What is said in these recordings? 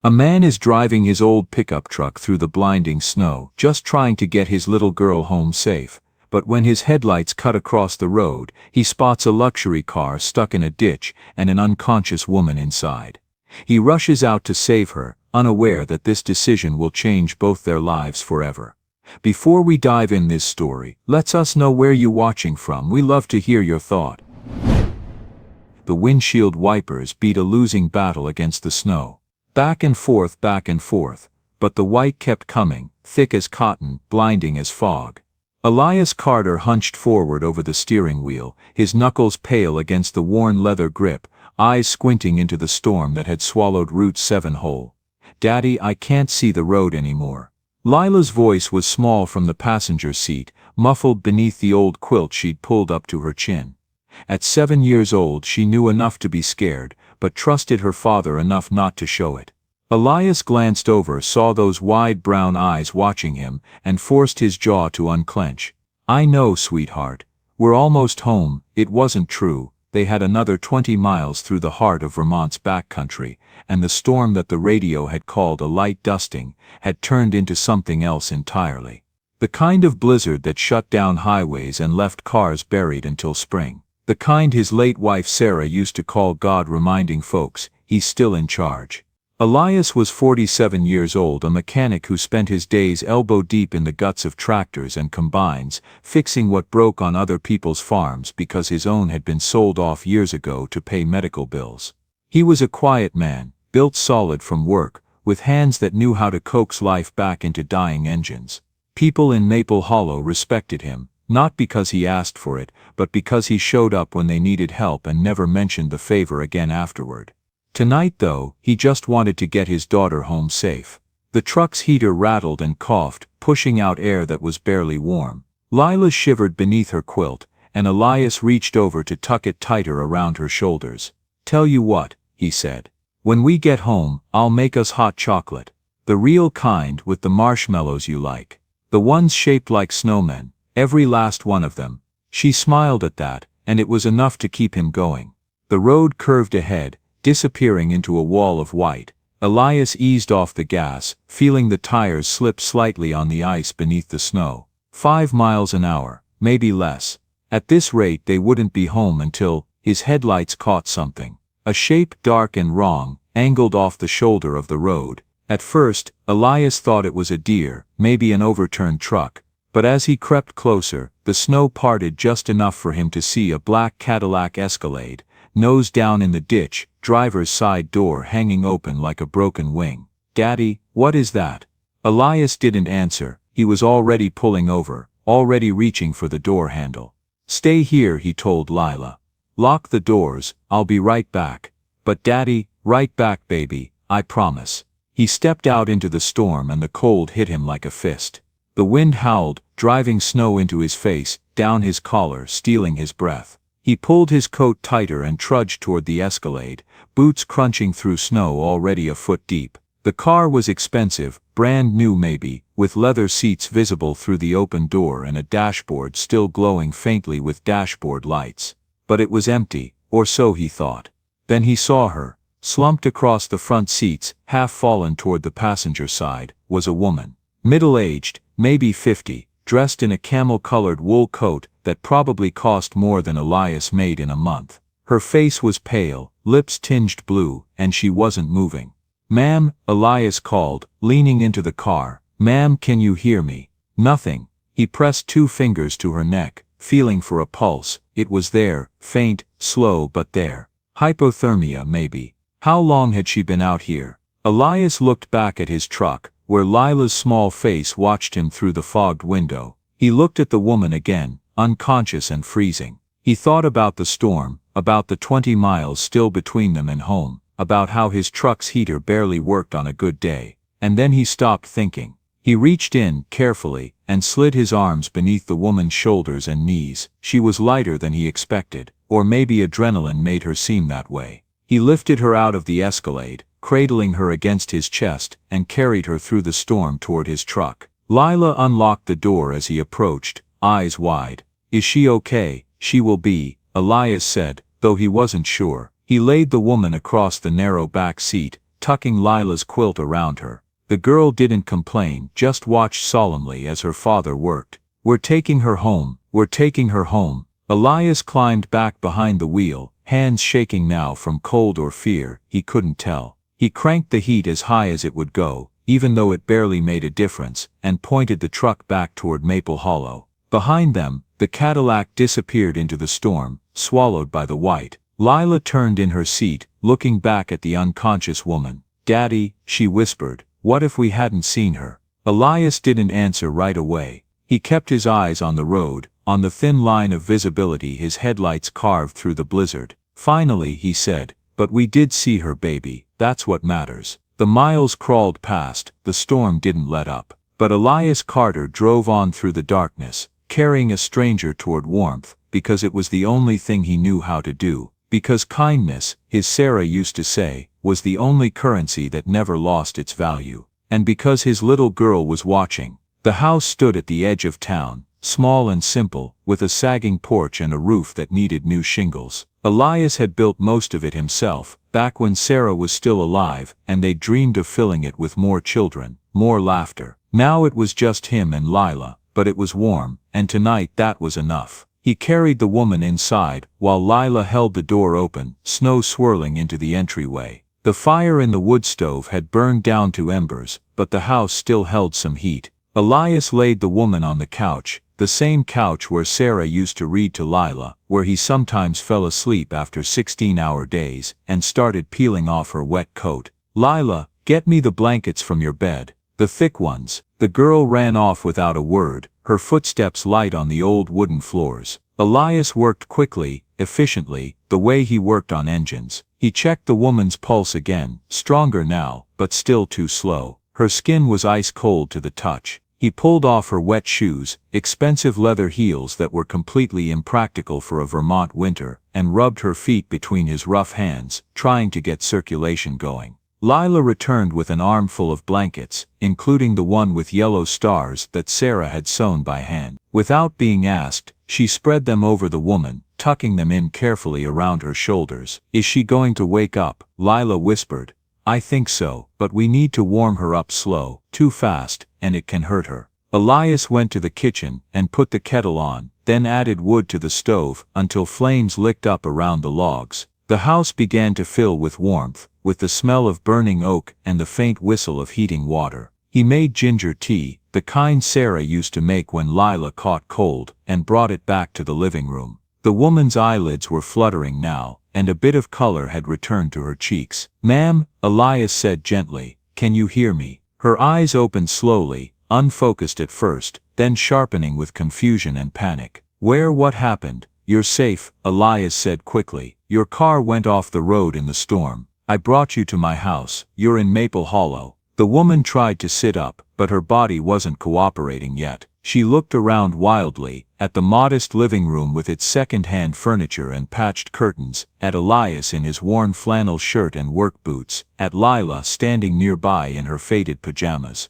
A man is driving his old pickup truck through the blinding snow, just trying to get his little girl home safe. But when his headlights cut across the road, he spots a luxury car stuck in a ditch and an unconscious woman inside. He rushes out to save her, unaware that this decision will change both their lives forever. Before we dive in this story, let us know where you're watching from. We love to hear your thought. The windshield wipers beat a losing battle against the snow. Back and forth, but the white kept coming, thick as cotton, blinding as fog. Elias Carter hunched forward over the steering wheel, his knuckles pale against the worn leather grip, eyes squinting into the storm that had swallowed Route 7 whole. "Daddy, I can't see the road anymore." Lila's voice was small from the passenger seat, muffled beneath the old quilt she'd pulled up to her chin. At 7 years old she knew enough to be scared, but trusted her father enough not to show it. Elias glanced over, saw those wide brown eyes watching him, and forced his jaw to unclench. "I know, sweetheart. We're almost home." It wasn't true. They had another 20 miles through the heart of Vermont's backcountry, and the storm that the radio had called a light dusting had turned into something else entirely. The kind of blizzard that shut down highways and left cars buried until spring. The kind his late wife Sarah used to call God, reminding folks he's still in charge. Elias was 47 years old, a mechanic who spent his days elbow-deep in the guts of tractors and combines, fixing what broke on other people's farms because his own had been sold off years ago to pay medical bills. He was a quiet man, built solid from work, with hands that knew how to coax life back into dying engines. People in Maple Hollow respected him, not because he asked for it, but because he showed up when they needed help and never mentioned the favor again afterward. Tonight, though, he just wanted to get his daughter home safe. The truck's heater rattled and coughed, pushing out air that was barely warm. Lila shivered beneath her quilt, and Elias reached over to tuck it tighter around her shoulders. "Tell you what," he said. "When we get home, I'll make us hot chocolate. The real kind with the marshmallows you like. The ones shaped like snowmen. Every last one of them." She smiled at that, and it was enough to keep him going. The road curved ahead, disappearing into a wall of white. Elias eased off the gas, feeling the tires slip slightly on the ice beneath the snow. 5 miles an hour, maybe less. At this rate they wouldn't be home until his headlights caught something. A shape dark and wrong, angled off the shoulder of the road. At first, Elias thought it was a deer, maybe an overturned truck. But as he crept closer, the snow parted just enough for him to see a black Cadillac Escalade, nose down in the ditch, driver's side door hanging open like a broken wing. "Daddy, what is that?" Elias didn't answer. He was already pulling over, already reaching for the door handle. "Stay here," he told Lila. "Lock the doors, I'll be right back." "But Daddy," "Right back, baby, I promise." He stepped out into the storm and the cold hit him like a fist. The wind howled, driving snow into his face, down his collar, stealing his breath. He pulled his coat tighter and trudged toward the Escalade, boots crunching through snow already a foot deep. The car was expensive, brand new maybe, with leather seats visible through the open door and a dashboard still glowing faintly with dashboard lights. But it was empty, or so he thought. Then he saw her. Slumped across the front seats, half fallen toward the passenger side, was a woman. Middle-aged, maybe 50, dressed in a camel-colored wool coat that probably cost more than Elias made in a month. Her face was pale, lips tinged blue, and she wasn't moving. "Ma'am," Elias called, leaning into the car. "Ma'am, can you hear me?" Nothing. He pressed 2 fingers to her neck, feeling for a pulse. It was there, faint, slow, but there. Hypothermia, maybe. How long had she been out here? Elias looked back at his truck, where Lila's small face watched him through the fogged window. He looked at the woman again, unconscious and freezing. He thought about the storm, about the 20 miles still between them and home, about how his truck's heater barely worked on a good day. And then he stopped thinking. He reached in, carefully, and slid his arms beneath the woman's shoulders and knees. She was lighter than he expected, or maybe adrenaline made her seem that way. He lifted her out of the Escalade, cradling her against his chest, and carried her through the storm toward his truck. Lila unlocked the door as he approached, eyes wide. "Is she okay?" "She will be," Elias said, though he wasn't sure. He laid the woman across the narrow back seat, tucking Lila's quilt around her. The girl didn't complain, just watched solemnly as her father worked. "We're taking her home, we're taking her home." Elias climbed back behind the wheel, hands shaking now from cold or fear, he couldn't tell. He cranked the heat as high as it would go, even though it barely made a difference, and pointed the truck back toward Maple Hollow. Behind them, the Cadillac disappeared into the storm, swallowed by the white. Lila turned in her seat, looking back at the unconscious woman. "Daddy," she whispered, "what if we hadn't seen her?" Elias didn't answer right away. He kept his eyes on the road, on the thin line of visibility his headlights carved through the blizzard. Finally he said, "But we did see her, baby, that's what matters." The miles crawled past, the storm didn't let up. But Elias Carter drove on through the darkness, carrying a stranger toward warmth, because it was the only thing he knew how to do. Because kindness, his Sarah used to say, was the only currency that never lost its value. And because his little girl was watching. The house stood at the edge of town, small and simple, with a sagging porch and a roof that needed new shingles. Elias had built most of it himself, back when Sarah was still alive, and they dreamed of filling it with more children, more laughter. Now it was just him and Lila, but it was warm, and tonight that was enough. He carried the woman inside, while Lila held the door open, snow swirling into the entryway. The fire in the wood stove had burned down to embers, but the house still held some heat. Elias laid the woman on the couch, the same couch where Sarah used to read to Lila, where he sometimes fell asleep after 16-hour days, and started peeling off her wet coat. "Lila, get me the blankets from your bed. The thick ones." The girl ran off without a word, her footsteps light on the old wooden floors. Elias worked quickly, efficiently, the way he worked on engines. He checked the woman's pulse again, stronger now, but still too slow. Her skin was ice cold to the touch. He pulled off her wet shoes, expensive leather heels that were completely impractical for a Vermont winter, and rubbed her feet between his rough hands, trying to get circulation going. Lila returned with an armful of blankets, including the one with yellow stars that Sarah had sewn by hand. Without being asked, she spread them over the woman, tucking them in carefully around her shoulders. "Is she going to wake up?" Lila whispered. "I think so, but we need to warm her up slow, too fast, and it can hurt her." Elias went to the kitchen and put the kettle on, then added wood to the stove until flames licked up around the logs. The house began to fill with warmth, with the smell of burning oak and the faint whistle of heating water. He made ginger tea, the kind Sarah used to make when Lila caught cold, and brought it back to the living room. The woman's eyelids were fluttering now, and a bit of color had returned to her cheeks. "Ma'am," Elias said gently, "can you hear me?" Her eyes opened slowly, unfocused at first, then sharpening with confusion and panic. What happened?" "You're safe," Elias said quickly. "Your car went off the road in the storm. I brought you to my house. You're in Maple Hollow." The woman tried to sit up, but her body wasn't cooperating yet. She looked around wildly, at the modest living room with its second-hand furniture and patched curtains, at Elias in his worn flannel shirt and work boots, at Lila standing nearby in her faded pajamas.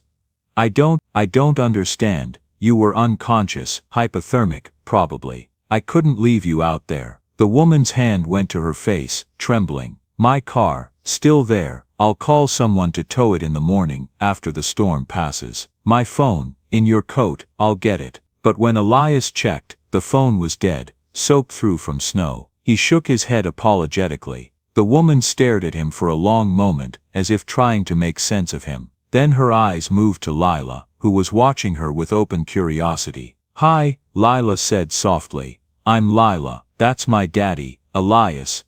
I don't understand. You were unconscious, hypothermic, probably. I couldn't leave you out there." The woman's hand went to her face, trembling. "My car, still there. I'll call someone to tow it in the morning, after the storm passes. My phone, in your coat, I'll get it." But when Elias checked, the phone was dead, soaked through from snow. He shook his head apologetically. The woman stared at him for a long moment, as if trying to make sense of him. Then her eyes moved to Lila, who was watching her with open curiosity. "Hi," Lila said softly. "I'm Lila. That's my daddy, Elias.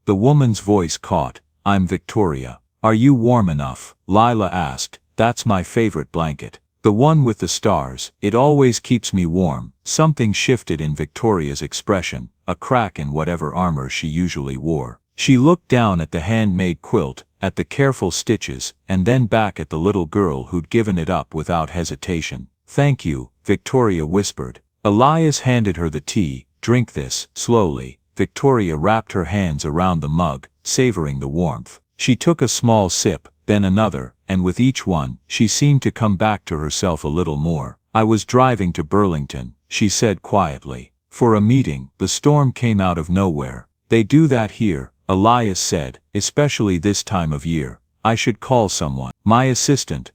The woman's voice caught. "I'm Victoria." "Are you warm enough?" Lila asked. "That's my favorite blanket. The one with the stars. It always keeps me warm." Something shifted in Victoria's expression, a crack in whatever armor she usually wore. She looked down at the handmade quilt, at the careful stitches, and then back at the little girl who'd given it up without hesitation. "Thank you," Victoria whispered. Elias handed her the tea. "Drink this, slowly." Victoria wrapped her hands around the mug, savoring the warmth. She took a small sip, then another, and with each one, she seemed to come back to herself a little more. "I was driving to Burlington," she said quietly. "For a meeting." The storm came out of nowhere. "They do that here," Elias said, "especially this time of year. I should call someone. My assistant,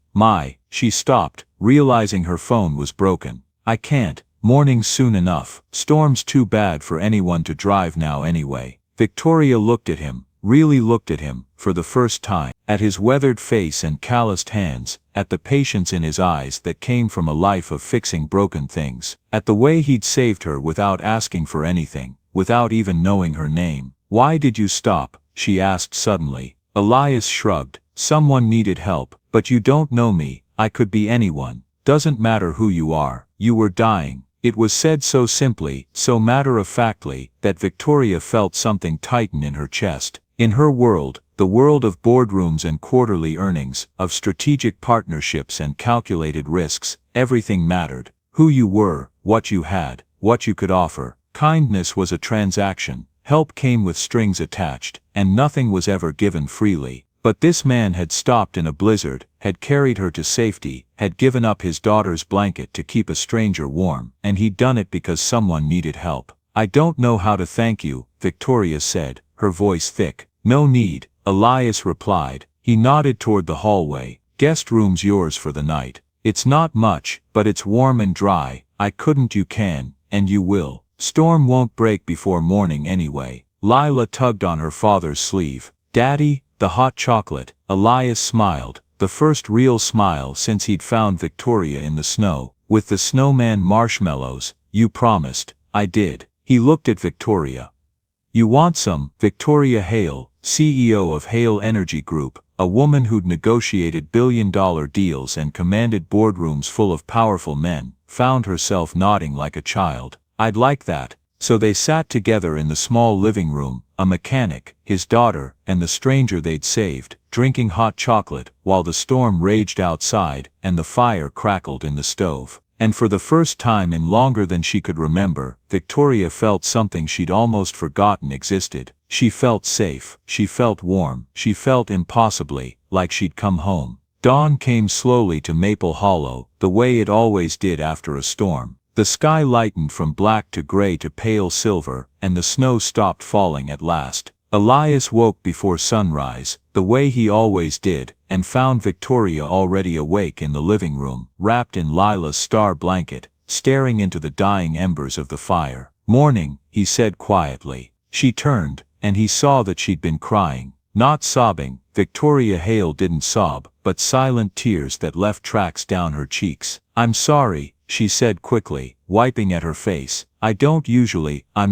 she stopped, realizing her phone was broken. I can't, morning's soon enough, Storm's too bad for anyone to drive now anyway. Victoria looked at him, really looked at him, for the first time, at his weathered face and calloused hands, at the patience in his eyes that came from a life of fixing broken things, at the way he'd saved her without asking for anything, without even knowing her name. Why did you stop? She asked suddenly. Elias shrugged. Someone needed help, but you don't know me, I could be anyone. Doesn't matter who you are, you were dying. It was said so simply, so matter-of-factly, that Victoria felt something tighten in her chest. In her world, the world of boardrooms and quarterly earnings, of strategic partnerships and calculated risks, everything mattered. Who you were, what you had, what you could offer. Kindness was a transaction, help came with strings attached, and nothing was ever given freely. But this man had stopped in a blizzard, had carried her to safety, had given up his daughter's blanket to keep a stranger warm, and he'd done it because someone needed help. I don't know how to thank you, Victoria said, her voice thick. No need, Elias replied. He nodded toward the hallway. Guest room's yours for the night. It's not much, but it's warm and dry. I couldn't, you can, and you will. Storm won't break before morning anyway. Lila tugged on her father's sleeve. Daddy, the hot chocolate. Elias smiled, the first real smile since he'd found Victoria in the snow, with the snowman marshmallows. You promised. I did. He looked at Victoria. You want some? Victoria Hale, CEO of Hale Energy Group, a woman who'd negotiated billion-dollar deals and commanded boardrooms full of powerful men, found herself nodding like a child. I'd like that. So they sat together in the small living room, a mechanic, his daughter, and the stranger they'd saved, drinking hot chocolate, while the storm raged outside and the fire crackled in the stove. And for the first time in longer than she could remember, Victoria felt something she'd almost forgotten existed. She felt safe, she felt warm, she felt impossibly like she'd come home. Dawn came slowly to Maple Hollow, the way it always did after a storm. The sky lightened from black to gray to pale silver, and the snow stopped falling at last. Elias woke before sunrise, the way he always did, and found Victoria already awake in the living room, wrapped in Lila's star blanket, staring into the dying embers of the fire. Morning, he said quietly. She turned, and he saw that she'd been crying. Not sobbing, Victoria Hale didn't sob, but silent tears that left tracks down her cheeks. I'm sorry, she said quickly, wiping at her face. I'm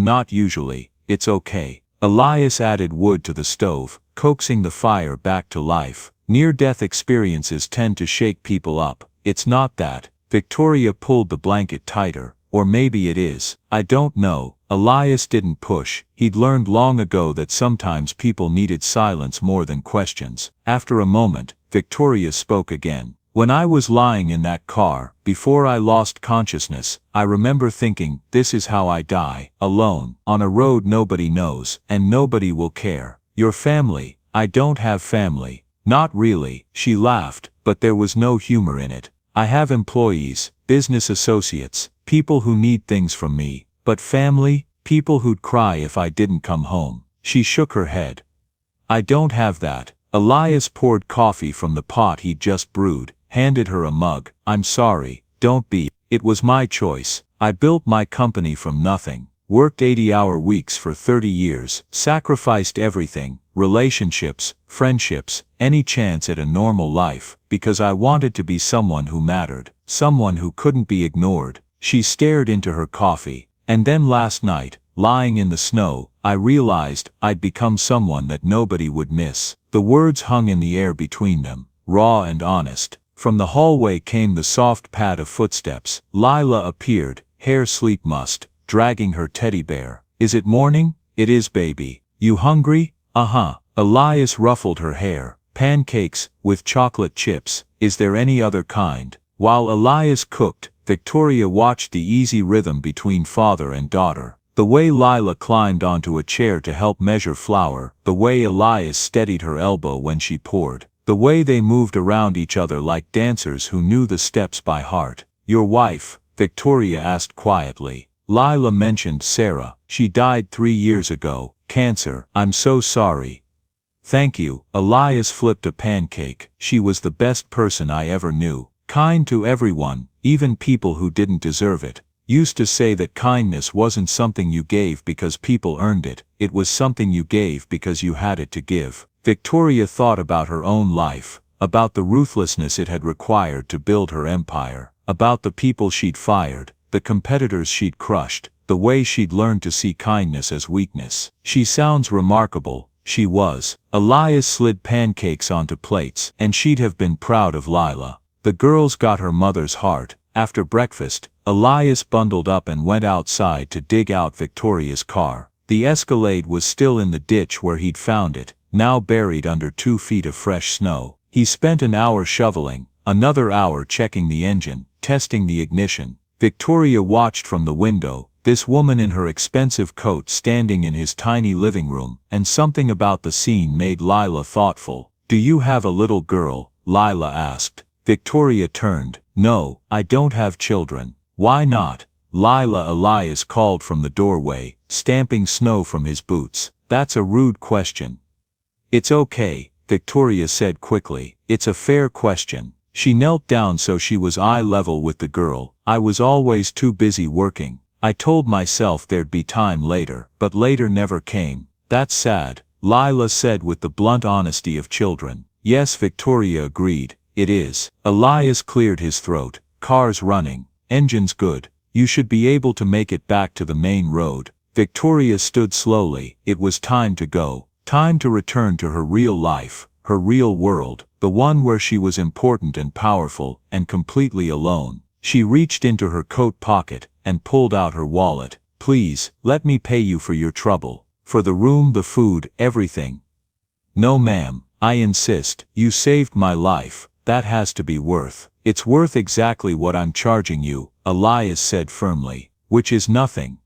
not usually, it's okay. Elias added wood to the stove, coaxing the fire back to life. Near-death experiences tend to shake people up. It's not that. Victoria pulled the blanket tighter. Or maybe it is. I don't know. Elias didn't push. He'd learned long ago that sometimes people needed silence more than questions. After a moment, Victoria spoke again. When I was lying in that car, before I lost consciousness, I remember thinking, this is how I die, alone, on a road nobody knows, and nobody will care. Your family. I don't have family. Not really, she laughed, but there was no humor in it. I have employees, business associates, people who need things from me, but family, people who'd cry if I didn't come home. She shook her head. I don't have that. Elias poured coffee from the pot he'd just brewed, handed her a mug. I'm sorry, don't be. It was my choice. I built my company from nothing, worked 80-hour weeks for 30 years, sacrificed everything, relationships, friendships, any chance at a normal life, because I wanted to be someone who mattered, someone who couldn't be ignored. She stared into her coffee, and then last night, lying in the snow, I realized I'd become someone that nobody would miss. The words hung in the air between them, raw and honest. From the hallway came the soft pad of footsteps. Lila appeared, hair sleep mussed, dragging her teddy bear. Is it morning? It is, baby. You hungry? Uh-huh. Elias ruffled her hair. Pancakes, with chocolate chips. Is there any other kind? While Elias cooked, Victoria watched the easy rhythm between father and daughter. The way Lila climbed onto a chair to help measure flour, the way Elias steadied her elbow when she poured, the way they moved around each other like dancers who knew the steps by heart. Your wife? Victoria asked quietly. Lila mentioned Sarah. She died 3 years ago. Cancer. I'm so sorry. Thank you. Elias flipped a pancake. She was the best person I ever knew. Kind to everyone, even people who didn't deserve it. Used to say that kindness wasn't something you gave because people earned it, it was something you gave because you had it to give. Victoria thought about her own life, about the ruthlessness it had required to build her empire, about the people she'd fired, the competitors she'd crushed, the way she'd learned to see kindness as weakness. She sounds remarkable. She was. Elias slid pancakes onto plates, and she'd have been proud of Lila. The girls got her mother's heart. After breakfast, Elias bundled up and went outside to dig out Victoria's car. The Escalade was still in the ditch where he'd found it, now buried under 2 feet of fresh snow. He spent an hour shoveling, another hour checking the engine, testing the ignition. Victoria watched from the window, this woman in her expensive coat standing in his tiny living room, and something about the scene made Lila thoughtful. "Do you have a little girl?" Lila asked. Victoria turned. "No, I don't have children." "Why not?" Lila. Elias called from the doorway, stamping snow from his boots. "That's a rude question." "It's okay," Victoria said quickly. "It's a fair question." She knelt down so she was eye level with the girl. "I was always too busy working. I told myself there'd be time later, but later never came." "That's sad," Lila said with the blunt honesty of children. "Yes," Victoria agreed, "it is." Elias cleared his throat. "Car's running. Engine's good. You should be able to make it back to the main road." Victoria stood slowly. It was time to go. Time to return to her real life, her real world, the one where she was important and powerful, and completely alone. She reached into her coat pocket, and pulled out her wallet. "Please, let me pay you for your trouble. For the room, the food, everything." "No ma'am, I insist. You saved my life. That has to be worth." "It's worth exactly what I'm charging you," Elias said firmly. "Which is nothing.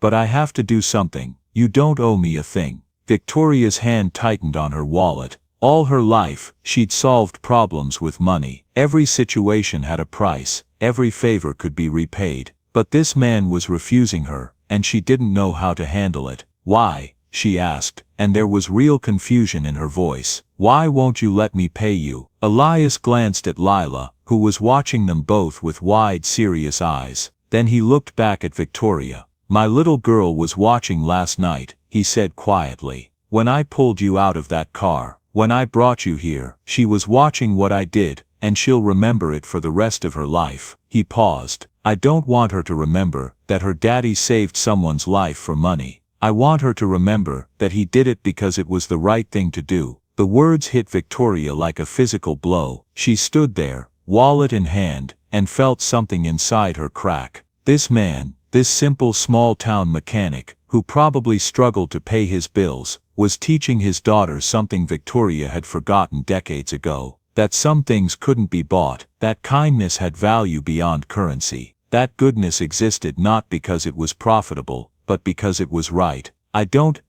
But I have to do something. You don't owe me a thing." Victoria's hand tightened on her wallet. All her life, she'd solved problems with money. Every situation had a price, every favor could be repaid. But this man was refusing her, and she didn't know how to handle it. "Why?" she asked, and there was real confusion in her voice. "Why won't you let me pay you?" Elias glanced at Lila, who was watching them both with wide, serious eyes. Then he looked back at Victoria. "My little girl was watching last night," he said quietly. "When I pulled you out of that car, when I brought you here, she was watching what I did, and she'll remember it for the rest of her life." He paused. "I don't want her to remember that her daddy saved someone's life for money. I want her to remember that he did it because it was the right thing to do." The words hit Victoria like a physical blow. She stood there, wallet in hand, and felt something inside her crack. This man, this simple small-town mechanic, who probably struggled to pay his bills, was teaching his daughter something Victoria had forgotten decades ago. That some things couldn't be bought, that kindness had value beyond currency, that goodness existed not because it was profitable, but because it was right.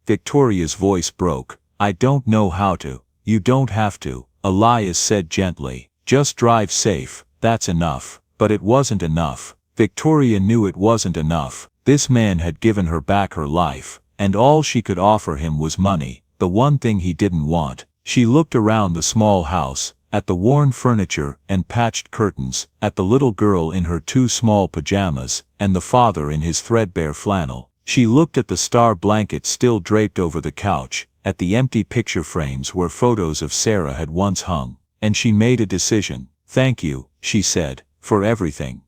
Victoria's voice broke. "I don't know how to." "You don't have to," Elias said gently. "Just drive safe, that's enough." But it wasn't enough. Victoria knew it wasn't enough. This man had given her back her life, and all she could offer him was money, the one thing he didn't want. She looked around the small house, at the worn furniture and patched curtains, at the little girl in her 2 small pajamas, and the father in his threadbare flannel. She looked at the star blanket still draped over the couch, at the empty picture frames where photos of Sarah had once hung, and she made a decision. "Thank you," she said, "for everything."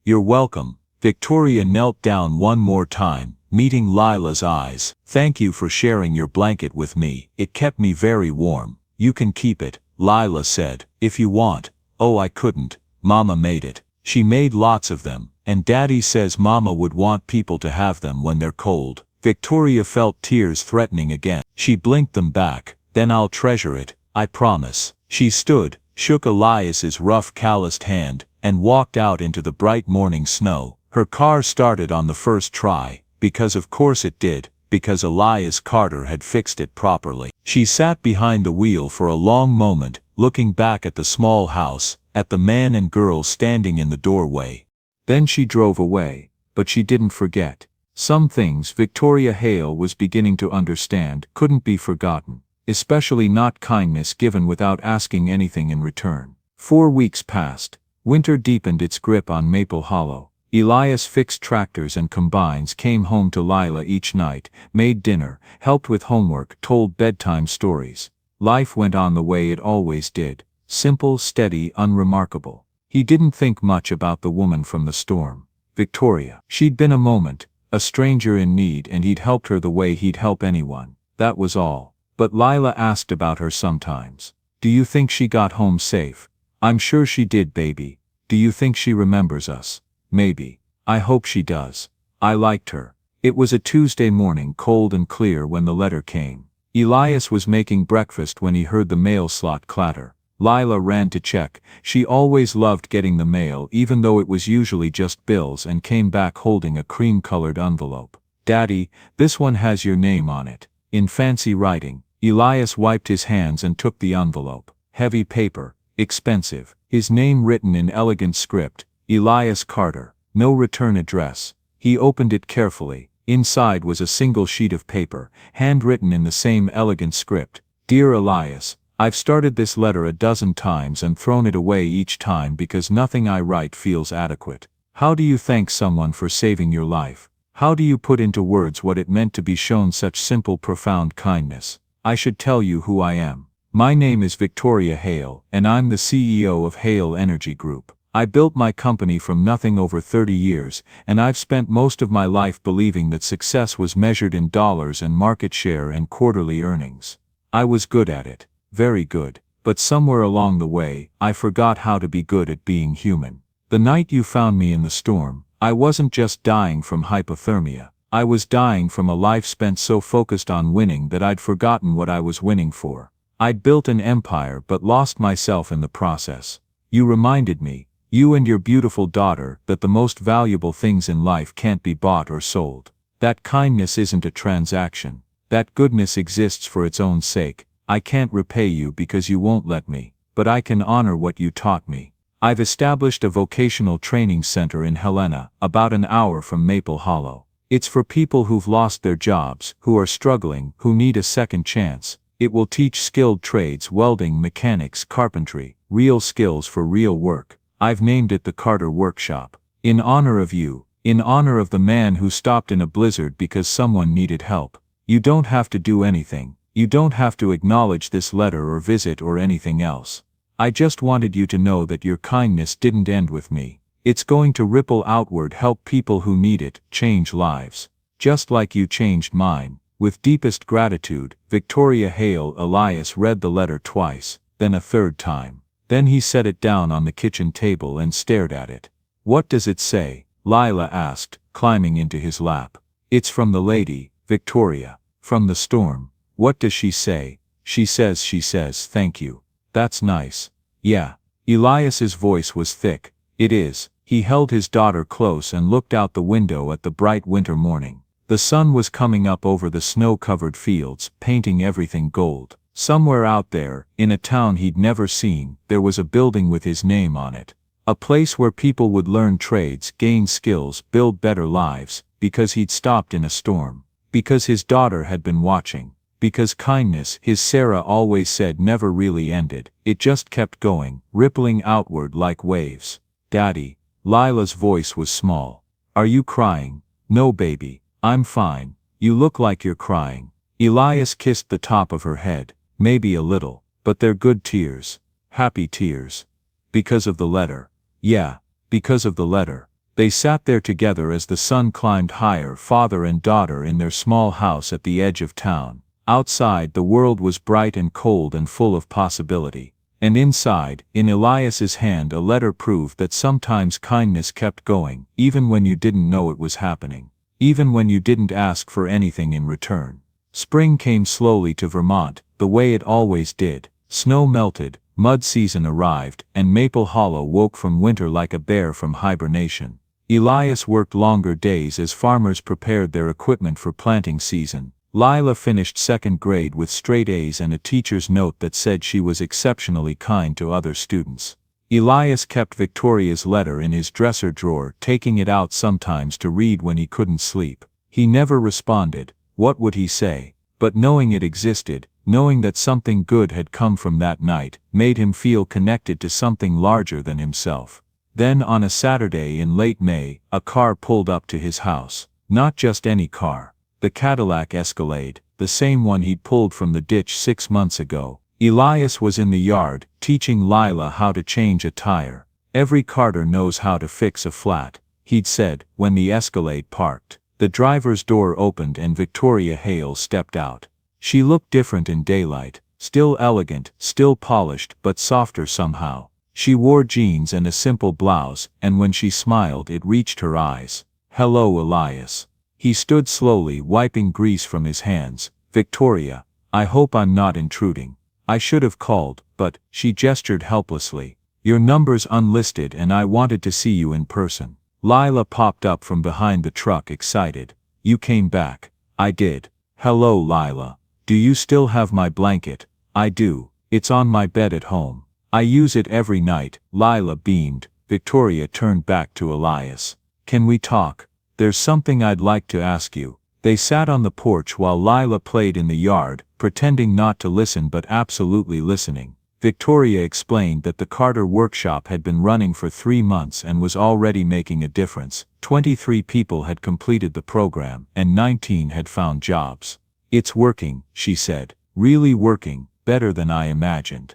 "You're welcome." Victoria knelt down one more time, meeting Lila's eyes. "Thank you for sharing your blanket with me. It kept me very warm." "You can keep it," Lila said, "if you want." "Oh, I couldn't. Mama made it. She made lots of them, and Daddy says Mama would want people to have them when they're cold." Victoria felt tears threatening again. She blinked them back. "Then I'll treasure it, I promise." She stood, shook Elias's rough calloused hand, and walked out into the bright morning snow. Her car started on the first try, because of course it did, because Elias Carter had fixed it properly. She sat behind the wheel for a long moment, looking back at the small house, at the man and girl standing in the doorway. Then she drove away, but she didn't forget. Some things Victoria Hale was beginning to understand couldn't be forgotten. especially not kindness given without asking anything in return. 4 weeks passed. Winter deepened its grip on Maple Hollow. Elias fixed tractors and combines, came home to Lila each night, made dinner, helped with homework, told bedtime stories. Life went on the way it always did. Simple, steady, unremarkable. He didn't think much about the woman from the storm. Victoria. She'd been a moment, a stranger in need, and he'd helped her the way he'd help anyone. That was all. But Lila asked about her sometimes. Do you think she got home safe? I'm sure she did, baby. Do you think she remembers us? Maybe. I hope she does. I liked her. It was a Tuesday morning, cold and clear, when the letter came. Elias was making breakfast when he heard the mail slot clatter. Lila ran to check. She always loved getting the mail, even though it was usually just bills, and came back holding a cream-colored envelope. Daddy, this one has your name on it. In fancy writing. Elias wiped his hands and took the envelope. Heavy paper. Expensive. His name written in elegant script. Elias Carter. No return address. He opened it carefully. Inside was a single sheet of paper, handwritten in the same elegant script. Dear Elias, I've started this letter a dozen times and thrown it away each time because nothing I write feels adequate. How do you thank someone for saving your life? How do you put into words what it meant to be shown such simple, profound kindness? I should tell you who I am. My name is Victoria Hale, and I'm the CEO of Hale Energy Group. I built my company from nothing over 30 years, and I've spent most of my life believing that success was measured in dollars and market share and quarterly earnings. I was good at it. Very good. But somewhere along the way, I forgot how to be good at being human. The night you found me in the storm, I wasn't just dying from hypothermia. I was dying from a life spent so focused on winning that I'd forgotten what I was winning for. I'd built an empire but lost myself in the process. You reminded me, you and your beautiful daughter, that the most valuable things in life can't be bought or sold. That kindness isn't a transaction. That goodness exists for its own sake. I can't repay you because you won't let me, but I can honor what you taught me. I've established a vocational training center in Helena, about an hour from Maple Hollow. It's for people who've lost their jobs, who are struggling, who need a second chance. It will teach skilled trades, welding, mechanics, carpentry, real skills for real work. I've named it the Carter Workshop. In honor of you, in honor of the man who stopped in a blizzard because someone needed help. You don't have to do anything. You don't have to acknowledge this letter or visit or anything else. I just wanted you to know that your kindness didn't end with me. It's going to ripple outward, help people who need it, change lives. Just like you changed mine. With deepest gratitude, Victoria Hale. Elias read the letter twice, then a third time. Then he set it down on the kitchen table and stared at it. What does it say? Lila asked, climbing into his lap. It's from the lady, Victoria. From the storm. What does she say? She says, thank you. That's nice. Yeah. Elias's voice was thick. It is. He held his daughter close and looked out the window at the bright winter morning. The sun was coming up over the snow-covered fields, painting everything gold. Somewhere out there, in a town he'd never seen, there was a building with his name on it. A place where people would learn trades, gain skills, build better lives, because he'd stopped in a storm. Because his daughter had been watching. Because kindness, his Sarah always said, never really ended. It just kept going, rippling outward like waves. Daddy. Lila's voice was small. Are you crying? No, baby. I'm fine. You look like you're crying. Elias kissed the top of her head. Maybe a little, but they're good tears. Happy tears. Because of the letter. Yeah, because of the letter. They sat there together as the sun climbed higher, father and daughter in their small house at the edge of town. Outside, the world was bright and cold and full of possibility. And inside, in Elias's hand, a letter proved that sometimes kindness kept going, even when you didn't know it was happening. Even when you didn't ask for anything in return. Spring came slowly to Vermont, the way it always did. Snow melted, mud season arrived, and Maple Hollow woke from winter like a bear from hibernation. Elias worked longer days as farmers prepared their equipment for planting season. Lila finished second grade with straight A's and a teacher's note that said she was exceptionally kind to other students. Elias kept Victoria's letter in his dresser drawer, taking it out sometimes to read when he couldn't sleep. He never responded. What would he say? But knowing it existed, knowing that something good had come from that night, made him feel connected to something larger than himself. Then on a Saturday in late May, a car pulled up to his house. Not just any car. The Cadillac Escalade, the same one he'd pulled from the ditch 6 months ago. Elias was in the yard, teaching Lila how to change a tire. "Every carter knows how to fix a flat," he'd said, when the Escalade parked. The driver's door opened and Victoria Hale stepped out. She looked different in daylight, still elegant, still polished, but softer somehow. She wore jeans and a simple blouse, and when she smiled it reached her eyes. "Hello, Elias." He stood slowly, wiping grease from his hands. "Victoria, I hope I'm not intruding. I should have called, but," she gestured helplessly. "Your number's unlisted and I wanted to see you in person." Lila popped up from behind the truck, excited. "You came back." "I did." "Hello, Lila. Do you still have my blanket?" "I do. It's on my bed at home. I use it every night." Lila beamed. Victoria turned back to Elias. "Can we talk? There's something I'd like to ask you." They sat on the porch while Lila played in the yard, pretending not to listen but absolutely listening. Victoria explained that the Carter workshop had been running for 3 months and was already making a difference. 23 people had completed the program, and 19 had found jobs. "It's working," she said. "Really working, better than I imagined."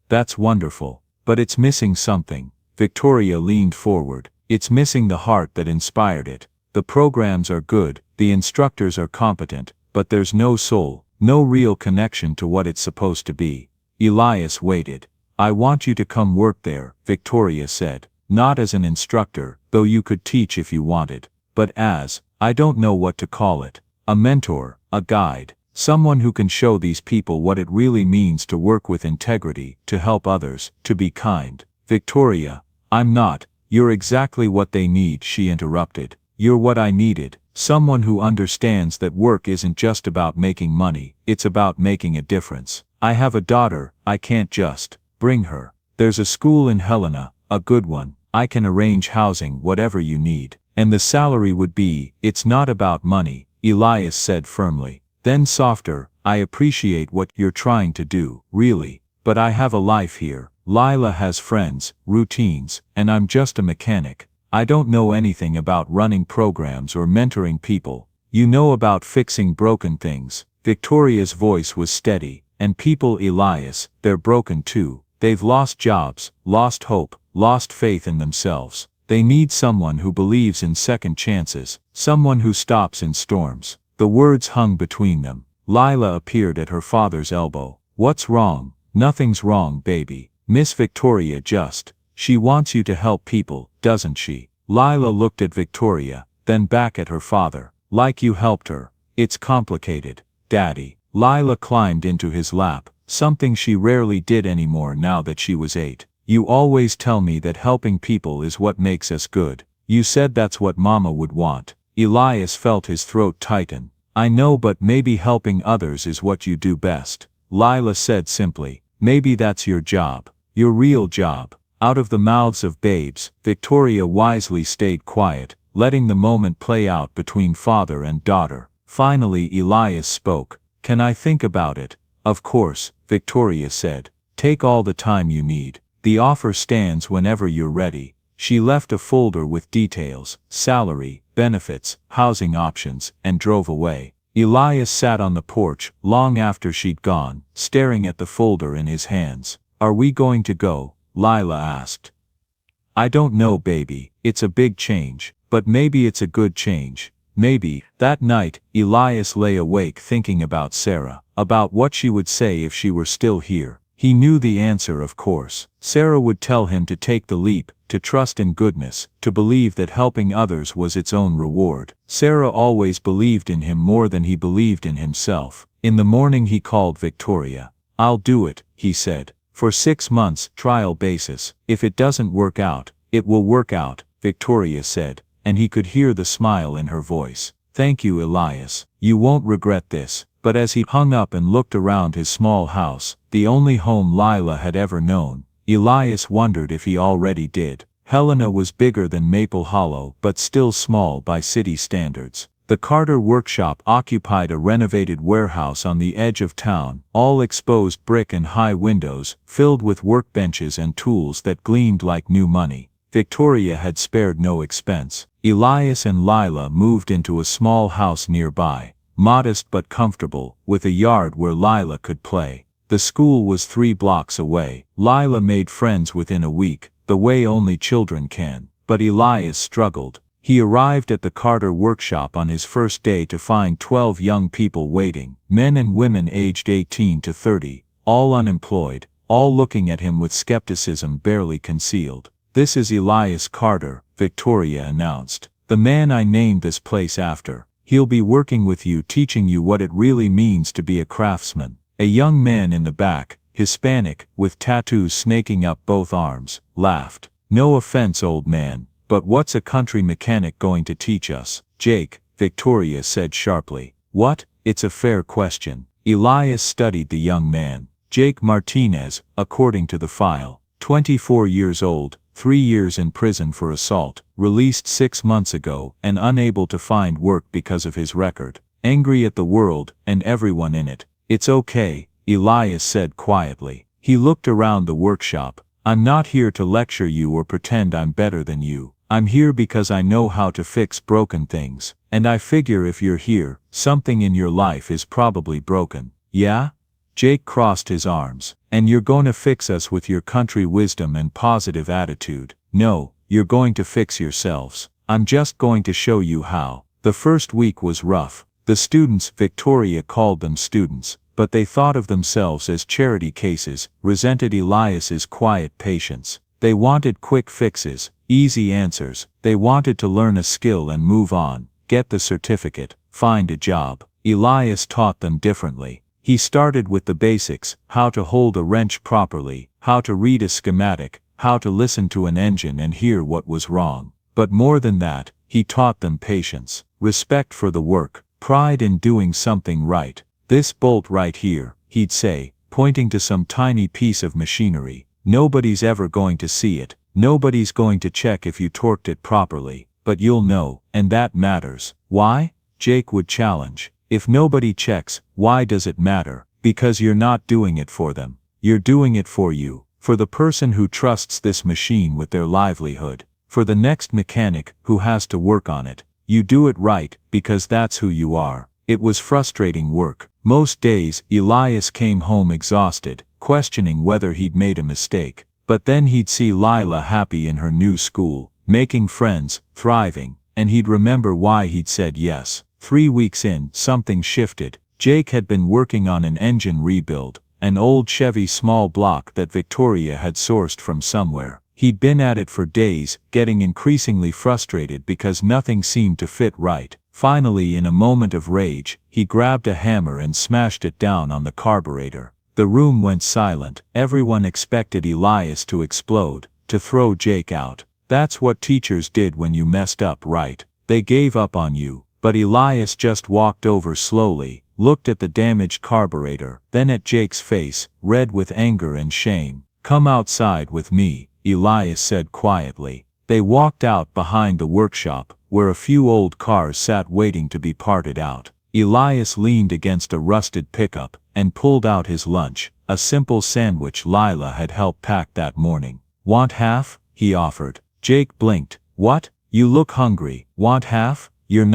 "That's wonderful. But it's missing something." Victoria leaned forward. "It's missing the heart that inspired it. The programs are good, the instructors are competent, but there's no soul, no real connection to what it's supposed to be." Elias waited. "I want you to come work there," Victoria said. "Not as an instructor, though you could teach if you wanted, but as, I don't know what to call it, a mentor, a guide, someone who can show these people what it really means to work with integrity, to help others, to be kind." "Victoria, I'm not." "You're exactly what they need," she interrupted. "You're what I needed. Someone who understands that work isn't just about making money, it's about making a difference. I have a daughter, I can't just bring her. There's a school in Helena, a good one. I can arrange housing, whatever you need. And the salary would be." "It's not about money," Elias said firmly. Then softer, "I appreciate what you're trying to do, really. But I have a life here. Lila has friends, routines, and I'm just a mechanic. I don't know anything about running programs or mentoring people. You know about fixing broken things." Victoria's voice was steady. "And people, Elias, they're broken too. They've lost jobs, lost hope, lost faith in themselves. They need someone who believes in second chances, someone who stops in storms." The words hung between them. Lila appeared at her father's elbow. "What's wrong?" "Nothing's wrong, baby. Miss Victoria she wants you to help people, doesn't she?" Lila looked at Victoria, then back at her father. "Like you helped her." "It's complicated, Daddy." Lila climbed into his lap, something she rarely did anymore now that she was 8. "You always tell me that helping people is what makes us good. You said that's what Mama would want." Elias felt his throat tighten. "I know, but maybe helping others is what you do best." Lila said simply. "Maybe that's your job. Your real job." Out of the mouths of babes, Victoria wisely stayed quiet, letting the moment play out between father and daughter. Finally Elias spoke. "Can I think about it?" "Of course," Victoria said. "Take all the time you need. The offer stands whenever you're ready." She left a folder with details, salary, benefits, housing options, and drove away. Elias sat on the porch, long after she'd gone, staring at the folder in his hands. "Are we going to go?" Lila asked. "I don't know, baby. It's a big change, but maybe it's a good change. Maybe." That night, Elias lay awake thinking about Sarah, about what she would say if she were still here. He knew the answer, of course. Sarah would tell him to take the leap, to trust in goodness, to believe that helping others was its own reward. Sarah always believed in him more than he believed in himself. In the morning he called Victoria. "I'll do it," he said. "For 6 months, trial basis. If it doesn't work out, it will work out," Victoria said, and he could hear the smile in her voice. "Thank you, Elias. You won't regret this." But as he hung up and looked around his small house, the only home Lila had ever known, Elias wondered if he already did. Helena was bigger than Maple Hollow but still small by city standards. The Carter workshop occupied a renovated warehouse on the edge of town, all exposed brick and high windows, filled with workbenches and tools that gleamed like new money. Victoria had spared no expense. Elias and Lila moved into a small house nearby, modest but comfortable, with a yard where Lila could play. The school was 3 blocks away. Lila made friends within a week, the way only children can. But Elias struggled. He arrived at the Carter workshop on his first day to find 12 young people waiting, men and women aged 18 to 30, all unemployed, all looking at him with skepticism barely concealed. "This is Elias Carter," Victoria announced. "The man I named this place after. He'll be working with you, teaching you what it really means to be a craftsman." A young man in the back, Hispanic, with tattoos snaking up both arms, laughed. "No offense, old man, but what's a country mechanic going to teach us?" "Jake," Victoria said sharply. "What? It's a fair question." Elias studied the young man. Jake Martinez, according to the file. 24 years old, 3 years in prison for assault, released 6 months ago and unable to find work because of his record. Angry at the world and everyone in it. "It's okay," Elias said quietly. He looked around the workshop. "I'm not here to lecture you or pretend I'm better than you. I'm here because I know how to fix broken things, and I figure if you're here, something in your life is probably broken." "Yeah?" Jake crossed his arms. "And you're going to fix us with your country wisdom and positive attitude." "No, you're going to fix yourselves. I'm just going to show you how." The first week was rough. The students, Victoria called them students, but they thought of themselves as charity cases, resented Elias's quiet patience. They wanted quick fixes, easy answers. They wanted to learn a skill and move on, get the certificate, find a job. Elias taught them differently. He started with the basics: how to hold a wrench properly, how to read a schematic, how to listen to an engine and hear what was wrong. But more than that, he taught them patience, respect for the work, pride in doing something right. "This bolt right here," he'd say, pointing to some tiny piece of machinery. "Nobody's ever going to see it. Nobody's going to check if you torqued it properly. But you'll know, and that matters." "Why?" Jake would challenge. "If nobody checks, why does it matter?" "Because you're not doing it for them. You're doing it for you, for the person who trusts this machine with their livelihood, for the next mechanic who has to work on it. You do it right, because that's who you are." It was frustrating work. Most days, Elias came home exhausted, questioning whether he'd made a mistake. But then he'd see Lila happy in her new school, making friends, thriving, and he'd remember why he'd said yes. 3 weeks in, something shifted. Jake had been working on an engine rebuild, an old Chevy small block that Victoria had sourced from somewhere. He'd been at it for days, getting increasingly frustrated because nothing seemed to fit right. Finally, in a moment of rage, he grabbed a hammer and smashed it down on the carburetor. The room went silent. Everyone expected Elias to explode, to throw Jake out. That's what teachers did when you messed up, right? They gave up on you. But Elias just walked over slowly, looked at the damaged carburetor, then at Jake's face, red with anger and shame. "Come outside with me," Elias said quietly. They walked out behind the workshop, where a few old cars sat waiting to be parted out. Elias leaned against a rusted pickup and pulled out his lunch, a simple sandwich Lila had helped pack that morning. "Want half?" he offered. Jake blinked. "What? You look hungry. Want half? You're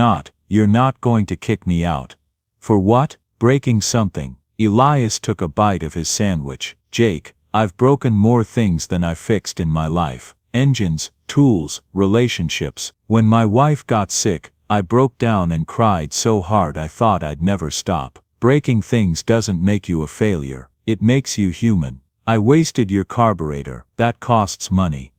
not going to kick me out." "For what?" "Breaking something." Elias took a bite of his sandwich. "Jake, I've broken more things than I've fixed in my life. Engines, tools, relationships. When my wife got sick, I broke down and cried so hard I thought I'd never stop. Breaking things doesn't make you a failure. It makes you human. I wasted your carburetor. That costs money.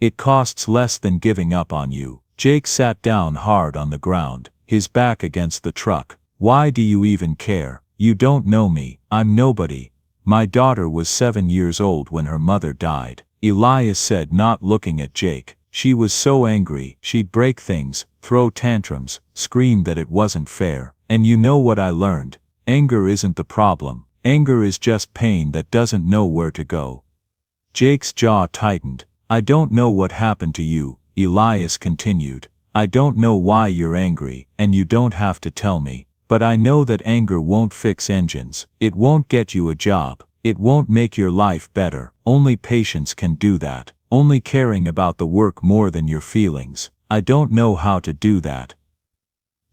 It costs less than giving up on you." Jake sat down hard on the ground, his back against the truck. "Why do you even care? You don't know me. I'm nobody. My daughter was 7 years old when her mother died," Elias said, not looking at Jake. "She was so angry, she'd break things, throw tantrums, scream that it wasn't fair. And you know what I learned? Anger isn't the problem. Anger is just pain that doesn't know where to go." Jake's jaw tightened. "I don't know what happened to you," Elias continued. I don't know why you're angry, and you don't have to tell me. But I know that anger won't fix engines. It won't get you a job. It won't make your life better. Only patience can do that. Only caring about the work more than your feelings. I don't know how to do that.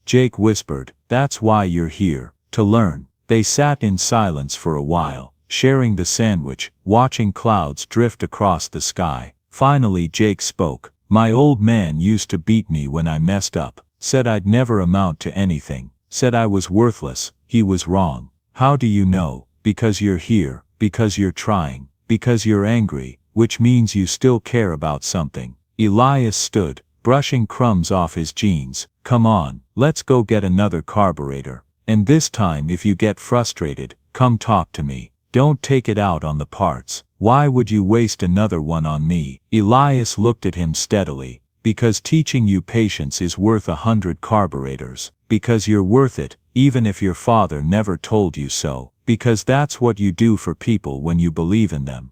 Jake whispered, that's why you're here, to learn. They sat in silence for a while, sharing the sandwich, watching clouds drift across the sky. Finally Jake spoke. My old man used to beat me when I messed up, said I'd never amount to anything, said I was worthless. He was wrong. How do you know? Because you're here, because you're trying, because you're angry, which means you still care about something. Elias stood, brushing crumbs off his jeans. Come on, let's go get another carburetor. And this time if you get frustrated, come talk to me. Don't take it out on the parts. Why would you waste another one on me? Elias looked at him steadily. Because teaching you patience is worth 100 carburetors. Because you're worth it, even if your father never told you so. Because that's what you do for people when you believe in them.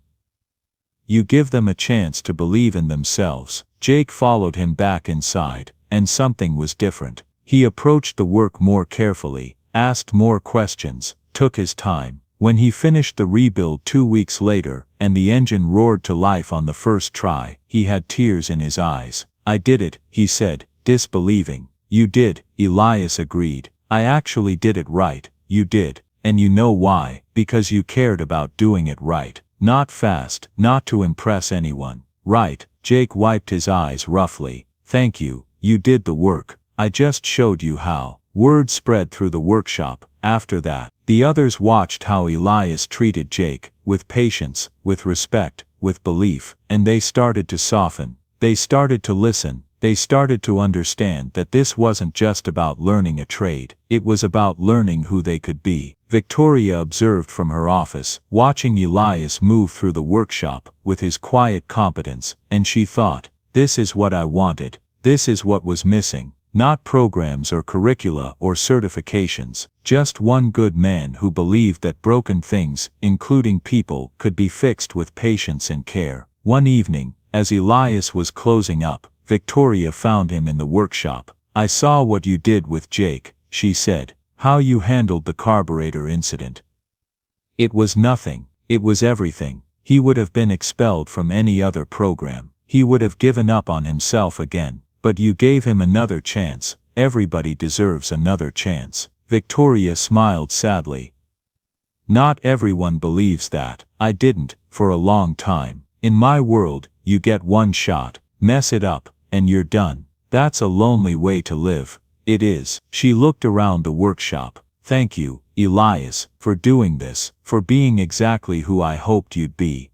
You give them a chance to believe in themselves. Jake followed him back inside, and something was different. He approached the work more carefully, asked more questions, took his time. When he finished the rebuild 2 weeks later, and the engine roared to life on the first try, he had tears in his eyes. I did it, he said, disbelieving. You did, Elias agreed. I actually did it right. You did. And you know why? Because you cared about doing it right. Not fast, not to impress anyone. Right. Jake wiped his eyes roughly. Thank you, you did the work. I just showed you how. Word spread through the workshop. After that, the others watched how Elias treated Jake, with patience, with respect, with belief, and they started to soften. They started to listen. They started to understand that this wasn't just about learning a trade. It was about learning who they could be. Victoria observed from her office, watching Elias move through the workshop with his quiet competence, and she thought, this is what I wanted. This is what was missing. Not programs or curricula or certifications, just one good man who believed that broken things, including people, could be fixed with patience and care. One evening, as Elias was closing up, Victoria found him in the workshop. I saw what you did with Jake, she said. How you handled the carburetor incident. It was nothing. It was everything. He would have been expelled from any other program. He would have given up on himself again. But you gave him another chance. Everybody deserves another chance. Victoria smiled sadly. Not everyone believes that. I didn't, for a long time. In my world, you get one shot, mess it up, and you're done. That's a lonely way to live. It is. She looked around the workshop. Thank you, Elias, for doing this, for being exactly who I hoped you'd be.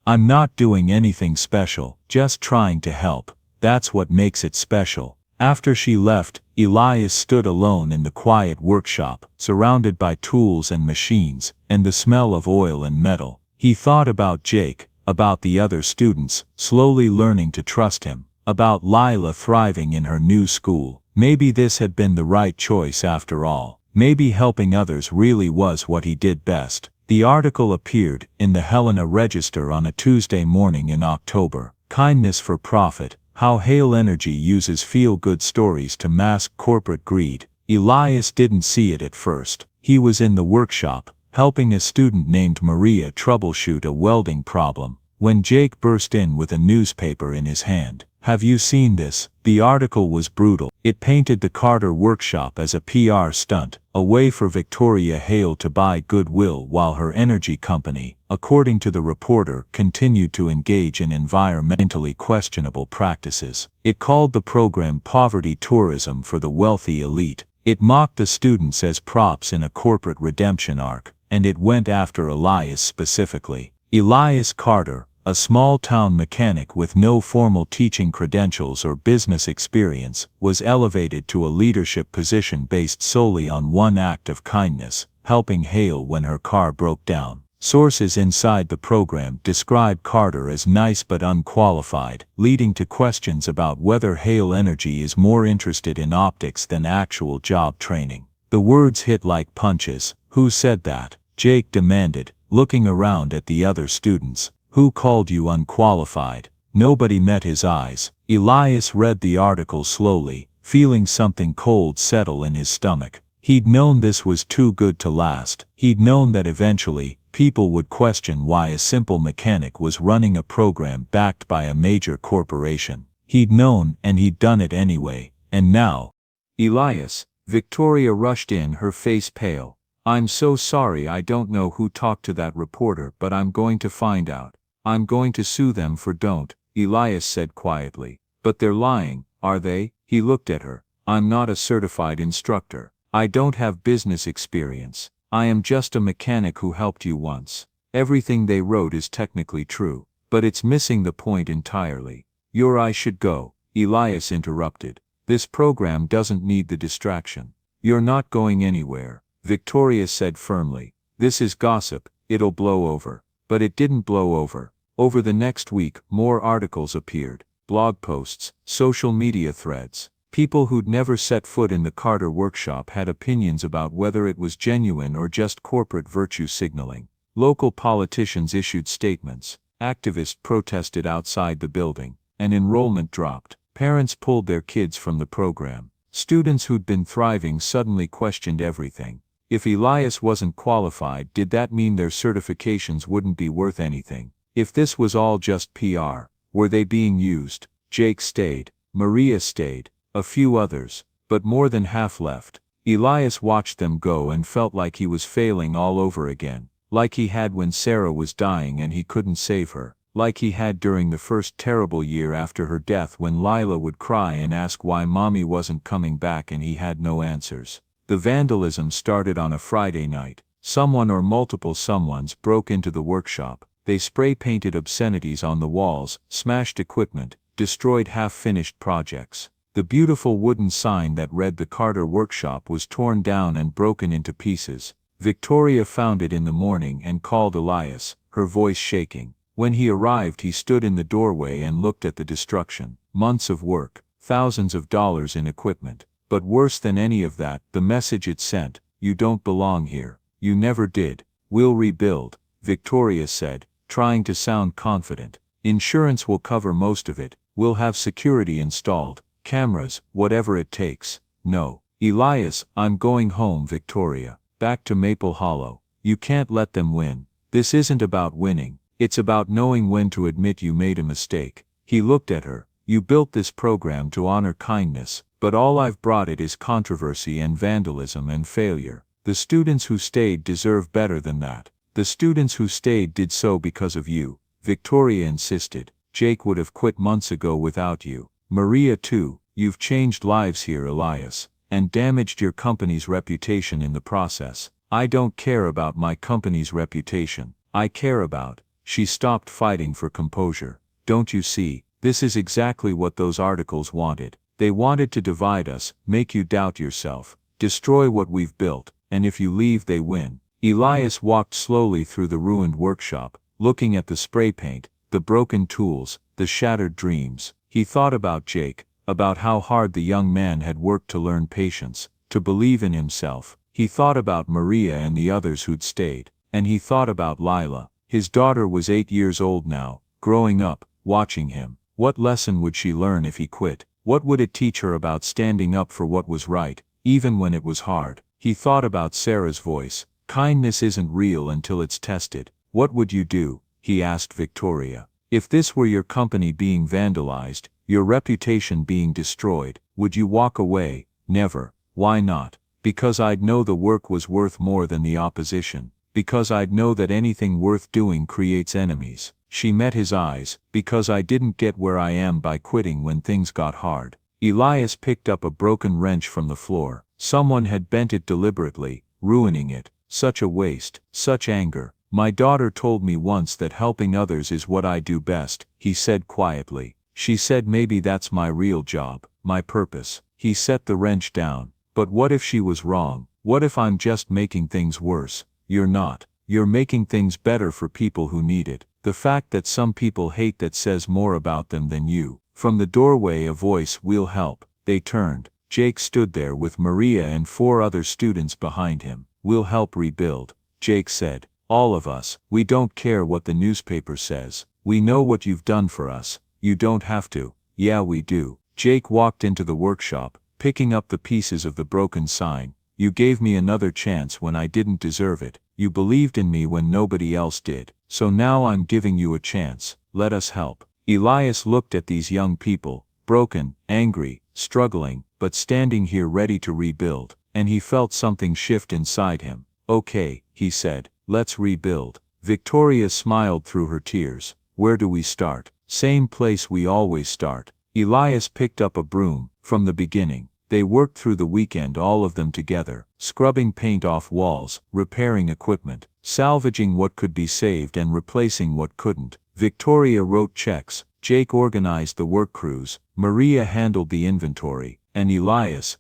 I'm not doing anything special, just trying to help. That's what makes it special. After she left, Elias stood alone in the quiet workshop, surrounded by tools and machines, and the smell of oil and metal. He thought about Jake, about the other students, slowly learning to trust him, about Lila thriving in her new school. Maybe this had been the right choice after all. Maybe helping others really was what he did best. The article appeared in the Helena Register on a Tuesday morning in October. Kindness for Profit. How Hale Energy uses feel-good stories to mask corporate greed. Elias didn't see it at first. He was in the workshop, helping a student named Maria troubleshoot a welding problem, when Jake burst in with a newspaper in his hand. Have you seen this? The article was brutal. It painted the Carter workshop as a PR stunt, a way for Victoria Hale to buy goodwill while her energy company, according to the reporter, continued to engage in environmentally questionable practices. It called the program poverty tourism for the wealthy elite. It mocked the students as props in a corporate redemption arc, and it went after Elias specifically. Elias Carter, a small-town mechanic with no formal teaching credentials or business experience, was elevated to a leadership position based solely on one act of kindness, helping Hale when her car broke down. Sources inside the program describe Carter as nice but unqualified, leading to questions about whether Hale Energy is more interested in optics than actual job training. The words hit like punches. Who said that? Jake demanded, looking around at the other students. Who called you unqualified? Nobody met his eyes. Elias read the article slowly, feeling something cold settle in his stomach. He'd known this was too good to last. He'd known that eventually, people would question why a simple mechanic was running a program backed by a major corporation. He'd known, and he'd done it anyway. And now, Elias, Victoria rushed in, her face pale. I'm so sorry, I don't know who talked to that reporter, but I'm going to find out. I'm going to sue them for don't, Elias said quietly. But they're lying, are they? He looked at her. I'm not a certified instructor. I don't have business experience. I am just a mechanic who helped you once. Everything they wrote is technically true, but it's missing the point entirely. I should go, Elias interrupted. This program doesn't need the distraction. You're not going anywhere, Victoria said firmly. This is gossip, it'll blow over. But it didn't blow over. Over the next week, more articles appeared. Blog posts, social media threads. People who'd never set foot in the Carter workshop had opinions about whether it was genuine or just corporate virtue signaling. Local politicians issued statements. Activists protested outside the building. And enrollment dropped. Parents pulled their kids from the program. Students who'd been thriving suddenly questioned everything. If Elias wasn't qualified, did that mean their certifications wouldn't be worth anything? If this was all just PR, were they being used? Jake stayed. Maria stayed. A few others. But more than half left. Elias watched them go and felt like he was failing all over again. Like he had when Sarah was dying and he couldn't save her. Like he had during the first terrible year after her death when Lila would cry and ask why mommy wasn't coming back and he had no answers. The vandalism started on a Friday night. Someone or multiple someones broke into the workshop. They spray-painted obscenities on the walls, smashed equipment, destroyed half-finished projects. The beautiful wooden sign that read the Carter Workshop was torn down and broken into pieces. Victoria found it in the morning and called Elias, her voice shaking. When he arrived, he stood in the doorway and looked at the destruction. Months of work, thousands of dollars in equipment. But worse than any of that, the message it sent: you don't belong here. You never did. We'll rebuild, Victoria said, trying to sound confident. Insurance will cover most of it. We'll have security installed. Cameras, whatever it takes. No. Elias, I'm going home, Victoria. Back to Maple Hollow. You can't let them win. This isn't about winning. It's about knowing when to admit you made a mistake. He looked at her. You built this program to honor kindness, but all I've brought it is controversy and vandalism and failure. The students who stayed deserve better than that. The students who stayed did so because of you, Victoria insisted. Jake would have quit months ago without you. Maria too. You've changed lives here, Elias, and damaged your company's reputation in the process. I don't care about my company's reputation. I care about. She stopped fighting for composure. Don't you see, this is exactly what those articles wanted. They wanted to divide us, make you doubt yourself, destroy what we've built, and if you leave they win. Elias walked slowly through the ruined workshop, looking at the spray paint, the broken tools, the shattered dreams. He thought about Jake, about how hard the young man had worked to learn patience, to believe in himself. He thought about Maria and the others who'd stayed, and he thought about Lila. His daughter was 8 years old now, growing up, watching him. What lesson would she learn if he quit? What would it teach her about standing up for what was right, even when it was hard? He thought about Sarah's voice. Kindness isn't real until it's tested. What would you do? He asked Victoria. If this were your company being vandalized, your reputation being destroyed, would you walk away? Never. Why not? Because I'd know the work was worth more than the opposition. Because I'd know that anything worth doing creates enemies. She met his eyes. Because I didn't get where I am by quitting when things got hard. Elias picked up a broken wrench from the floor. Someone had bent it deliberately, ruining it. Such a waste, such anger. My daughter told me once that helping others is what I do best, he said quietly. She said maybe that's my real job, my purpose. He set the wrench down. But what if she was wrong? What if I'm just making things worse? You're not. You're making things better for people who need it. The fact that some people hate that says more about them than you. From the doorway a voice, we'll help. They turned. Jake stood there with Maria and 4 other students behind him. We'll help rebuild, Jake said. All of us. We don't care what the newspaper says. We know what you've done for us. You don't have to. Yeah, we do. Jake walked into the workshop, picking up the pieces of the broken sign. You gave me another chance when I didn't deserve it. You believed in me when nobody else did. So now I'm giving you a chance. Let us help. Elias looked at these young people, broken, angry, struggling, but standing here ready to rebuild, and he felt something shift inside him. Okay, he said, let's rebuild. Victoria smiled through her tears. Where do we start? Same place we always start. Elias picked up a broom. From the beginning, they worked through the weekend, all of them together, scrubbing paint off walls, repairing equipment, salvaging what could be saved and replacing what couldn't. Victoria wrote checks, Jake organized the work crews, Maria handled the inventory, and Elias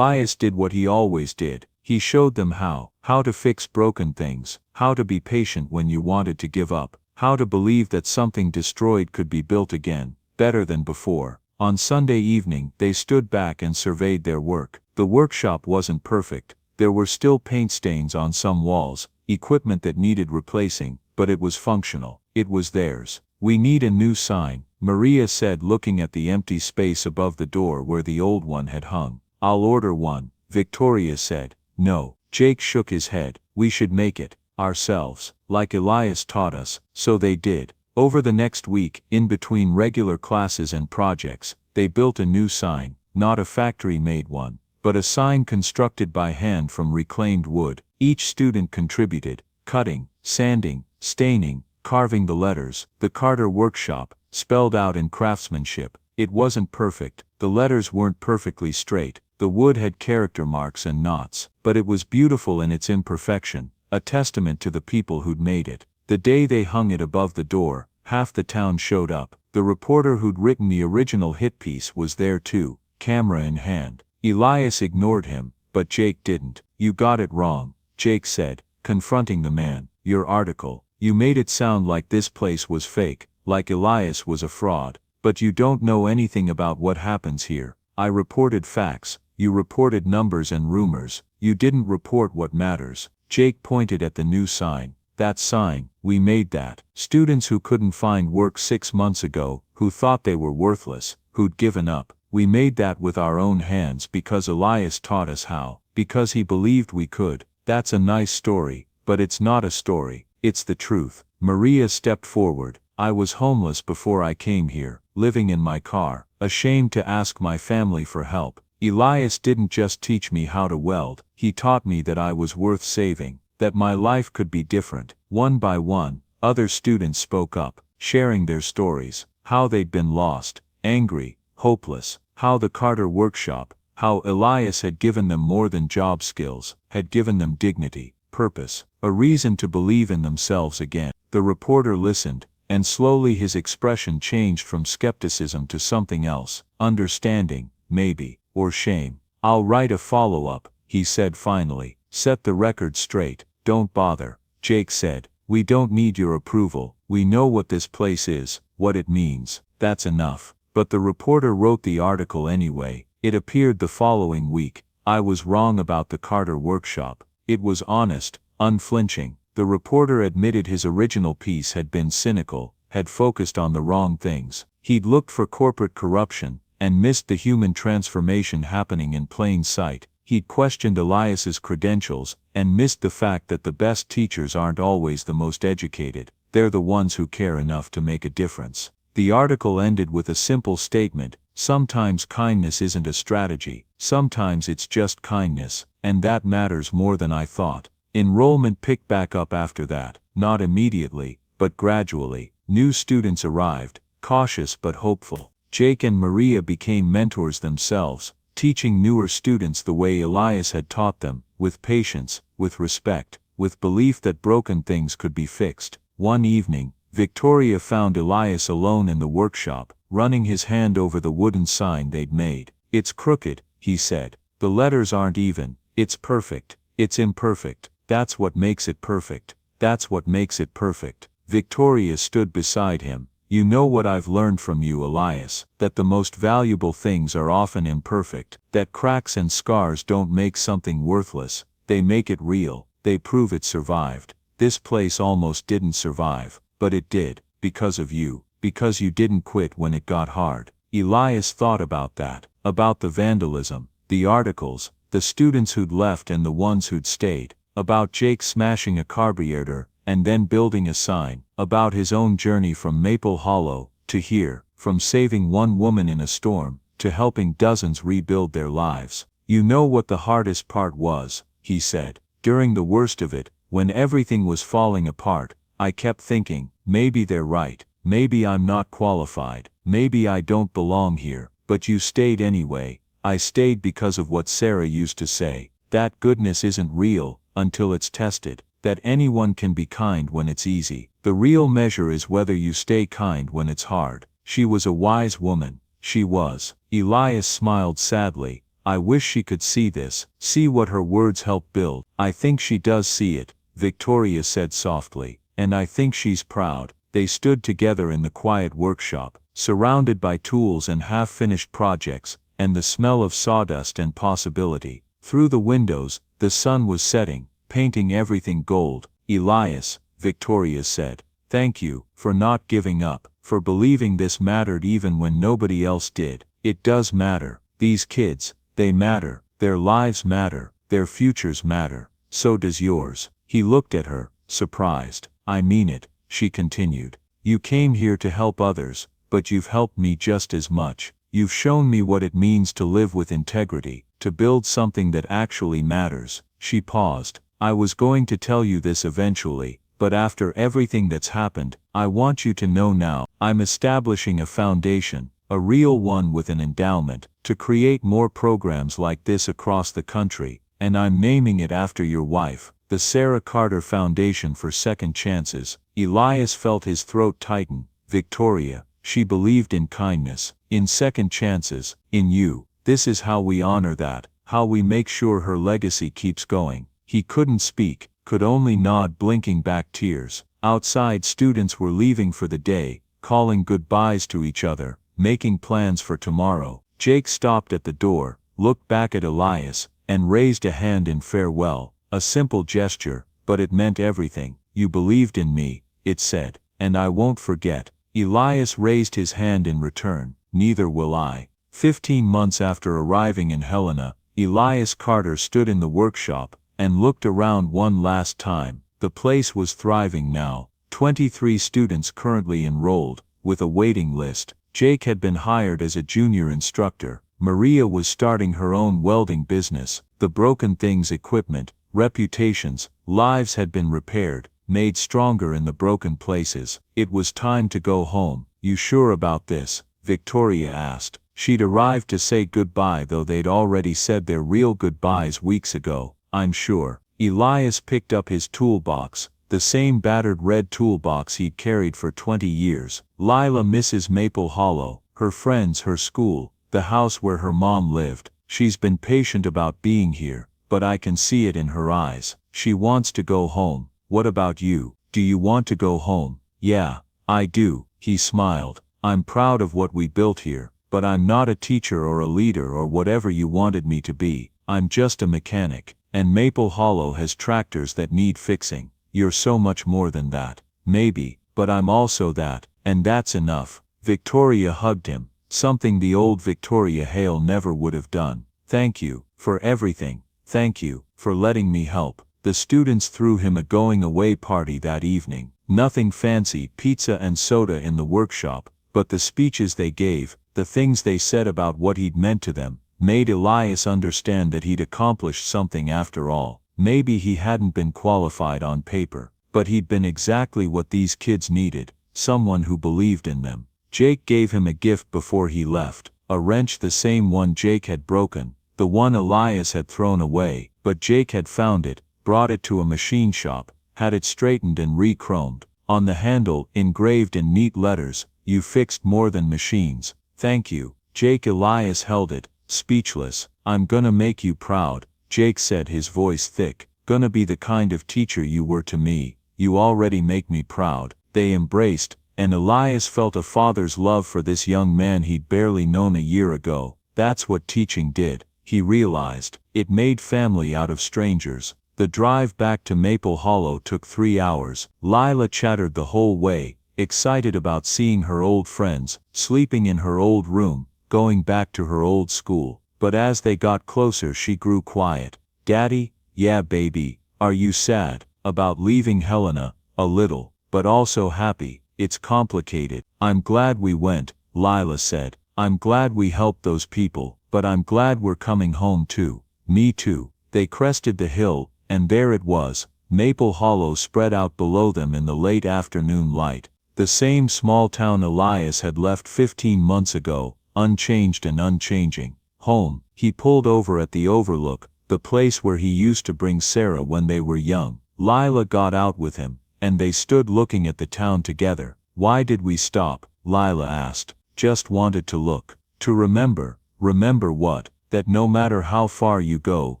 did what he always did. He showed them how to fix broken things, how to be patient when you wanted to give up, how to believe that something destroyed could be built again, better than before. On Sunday evening, they stood back and surveyed their work. The workshop wasn't perfect. There were still paint stains on some walls, equipment that needed replacing, but it was functional. It was theirs. We need a new sign, Maria said, looking at the empty space above the door where the old one had hung. I'll order one, Victoria said. No, Jake shook his head. We should make it ourselves, like Elias taught us. So they did. Over the next week, in between regular classes and projects, they built a new sign, not a factory-made one, but a sign constructed by hand from reclaimed wood. Each student contributed, cutting, sanding, staining, carving the letters. The Carter workshop, spelled out in craftsmanship. It wasn't perfect. The letters weren't perfectly straight. The wood had character marks and knots, but it was beautiful in its imperfection, a testament to the people who'd made it. The day they hung it above the door, half the town showed up. The reporter who'd written the original hit piece was there too, camera in hand. Elias ignored him, but Jake didn't. You got it wrong, Jake said, confronting the man. Your article, you made it sound like this place was fake, like Elias was a fraud. But you don't know anything about what happens here. I reported facts, you reported numbers and rumors. You didn't report what matters. Jake pointed at the new sign. That sign, we made that. Students who couldn't find work 6 months ago, who thought they were worthless, who'd given up. We made that with our own hands because Elias taught us how, because he believed we could. That's a nice story, but it's not a story, it's the truth. Maria stepped forward. I was homeless before I came here, living in my car, ashamed to ask my family for help. Elias didn't just teach me how to weld, he taught me that I was worth saving, that my life could be different. One by one, other students spoke up, sharing their stories, how they'd been lost, angry, hopeless, how the Carter workshop, how Elias had given them more than job skills, had given them dignity, purpose, a reason to believe in themselves again. The reporter listened, and slowly his expression changed from skepticism to something else, understanding, maybe, or shame. I'll write a follow-up, he said finally. Set the record straight. Don't bother, Jake said. We don't need your approval. We know what this place is, what it means. That's enough. But the reporter wrote the article anyway. It appeared the following week. I was wrong about the Carter workshop. It was honest, unflinching. The reporter admitted his original piece had been cynical, had focused on the wrong things. He'd looked for corporate corruption, and missed the human transformation happening in plain sight. He'd questioned Elias's credentials, and missed the fact that the best teachers aren't always the most educated. They're the ones who care enough to make a difference. The article ended with a simple statement: sometimes kindness isn't a strategy, sometimes it's just kindness, and that matters more than I thought. Enrollment picked back up after that, not immediately, but gradually. New students arrived, cautious but hopeful. Jake and Maria became mentors themselves, teaching newer students the way Elias had taught them, with patience, with respect, with belief that broken things could be fixed. One evening, Victoria found Elias alone in the workshop, running his hand over the wooden sign they'd made. It's crooked, he said. The letters aren't even. It's perfect. It's imperfect. That's what makes it perfect. That's what makes it perfect. Victoria stood beside him. You know what I've learned from you, Elias, that the most valuable things are often imperfect, that cracks and scars don't make something worthless, they make it real, they prove it survived. This place almost didn't survive, but it did, because of you, because you didn't quit when it got hard. Elias thought about that, about the vandalism, the articles, the students who'd left and the ones who'd stayed, about Jake smashing a carburetor and then building a sign, about his own journey from Maple Hollow to here, from saving one woman in a storm to helping dozens rebuild their lives. You know what the hardest part was, he said. During the worst of it, when everything was falling apart, I kept thinking, maybe they're right, maybe I'm not qualified, maybe I don't belong here, but you stayed anyway. I stayed because of what Sarah used to say, that goodness isn't real until it's tested, that anyone can be kind when it's easy. The real measure is whether you stay kind when it's hard. She was a wise woman, she was. Elias smiled sadly. I wish she could see this, see what her words help build. I think she does see it, Victoria said softly, and I think she's proud. They stood together in the quiet workshop, surrounded by tools and half-finished projects, and the smell of sawdust and possibility. Through the windows, the sun was setting, painting everything gold. Elias, Victoria said, thank you, for not giving up, for believing this mattered even when nobody else did. It does matter. These kids, they matter, their lives matter, their futures matter, so does yours. He looked at her, surprised. I mean it, she continued. You came here to help others, but you've helped me just as much. You've shown me what it means to live with integrity, to build something that actually matters. She paused. I was going to tell you this eventually, but after everything that's happened, I want you to know now, I'm establishing a foundation, a real one with an endowment, to create more programs like this across the country, and I'm naming it after your wife, the Sarah Carter Foundation for Second Chances. Elias felt his throat tighten. Victoria, she believed in kindness, in second chances, in you. This is how we honor that, how we make sure her legacy keeps going. He couldn't speak, could only nod, blinking back tears. Outside, students were leaving for the day, calling goodbyes to each other, making plans for tomorrow. Jake stopped at the door, looked back at Elias, and raised a hand in farewell. A simple gesture, but it meant everything. You believed in me, it said, and I won't forget. Elias raised his hand in return. Neither will I. 15 months after arriving in Helena, Elias Carter stood in the workshop and looked around one last time. The place was thriving now. 23 students currently enrolled, with a waiting list. Jake had been hired as a junior instructor. Maria was starting her own welding business. The broken things, equipment, reputations, lives had been repaired, made stronger in the broken places. It was time to go home. You sure about this? Victoria asked. She'd arrived to say goodbye, though they'd already said their real goodbyes weeks ago. I'm sure. Elias picked up his toolbox, the same battered red toolbox he'd carried for 20 years. Lila misses Maple Hollow, her friends, her school, the house where her mom lived. She's been patient about being here, but I can see it in her eyes. She wants to go home. What about you? Do you want to go home? Yeah, I do, he smiled. I'm proud of what we built here, but I'm not a teacher or a leader or whatever you wanted me to be. I'm just a mechanic. And Maple Hollow has tractors that need fixing. You're so much more than that. Maybe, but I'm also that, and that's enough. Victoria hugged him, something the old Victoria Hale never would have done. Thank you, for everything. Thank you, for letting me help. The students threw him a going-away party that evening. Nothing fancy, pizza and soda in the workshop, but the speeches they gave, the things they said about what he'd meant to them, made Elias understand that he'd accomplished something after all. Maybe he hadn't been qualified on paper, but he'd been exactly what these kids needed, someone who believed in them. Jake gave him a gift before he left, a wrench, the same one Jake had broken, the one Elias had thrown away, but Jake had found it, brought it to a machine shop, had it straightened and re-chromed. On the handle, engraved in neat letters, "You fixed more than machines. Thank you." Jake. Elias held it, speechless. I'm gonna make you proud, Jake said, his voice thick. Gonna be the kind of teacher you were to me. You already make me proud. They embraced, and Elias felt a father's love for this young man he'd barely known a year ago. That's what teaching did, he realized. It made family out of strangers. The drive back to Maple Hollow took 3 hours. Lila chattered the whole way, excited about seeing her old friends, sleeping in her old room, going back to her old school. But as they got closer she grew quiet. "Daddy, yeah baby, are you sad about leaving Helena?" "A little, but also happy. It's complicated." "I'm glad we went," Lila said. "I'm glad we helped those people, but I'm glad we're coming home too." "Me too." They crested the hill, and there it was, Maple Hollow spread out below them in the late afternoon light. The same small town Elias had left 15 months ago, unchanged and unchanging. Home. He pulled over at the Overlook, the place where he used to bring Sarah when they were young. Lila got out with him, and they stood looking at the town together. "Why did we stop?" Lila asked. "Just wanted to look. To remember." "Remember what?" "That no matter how far you go,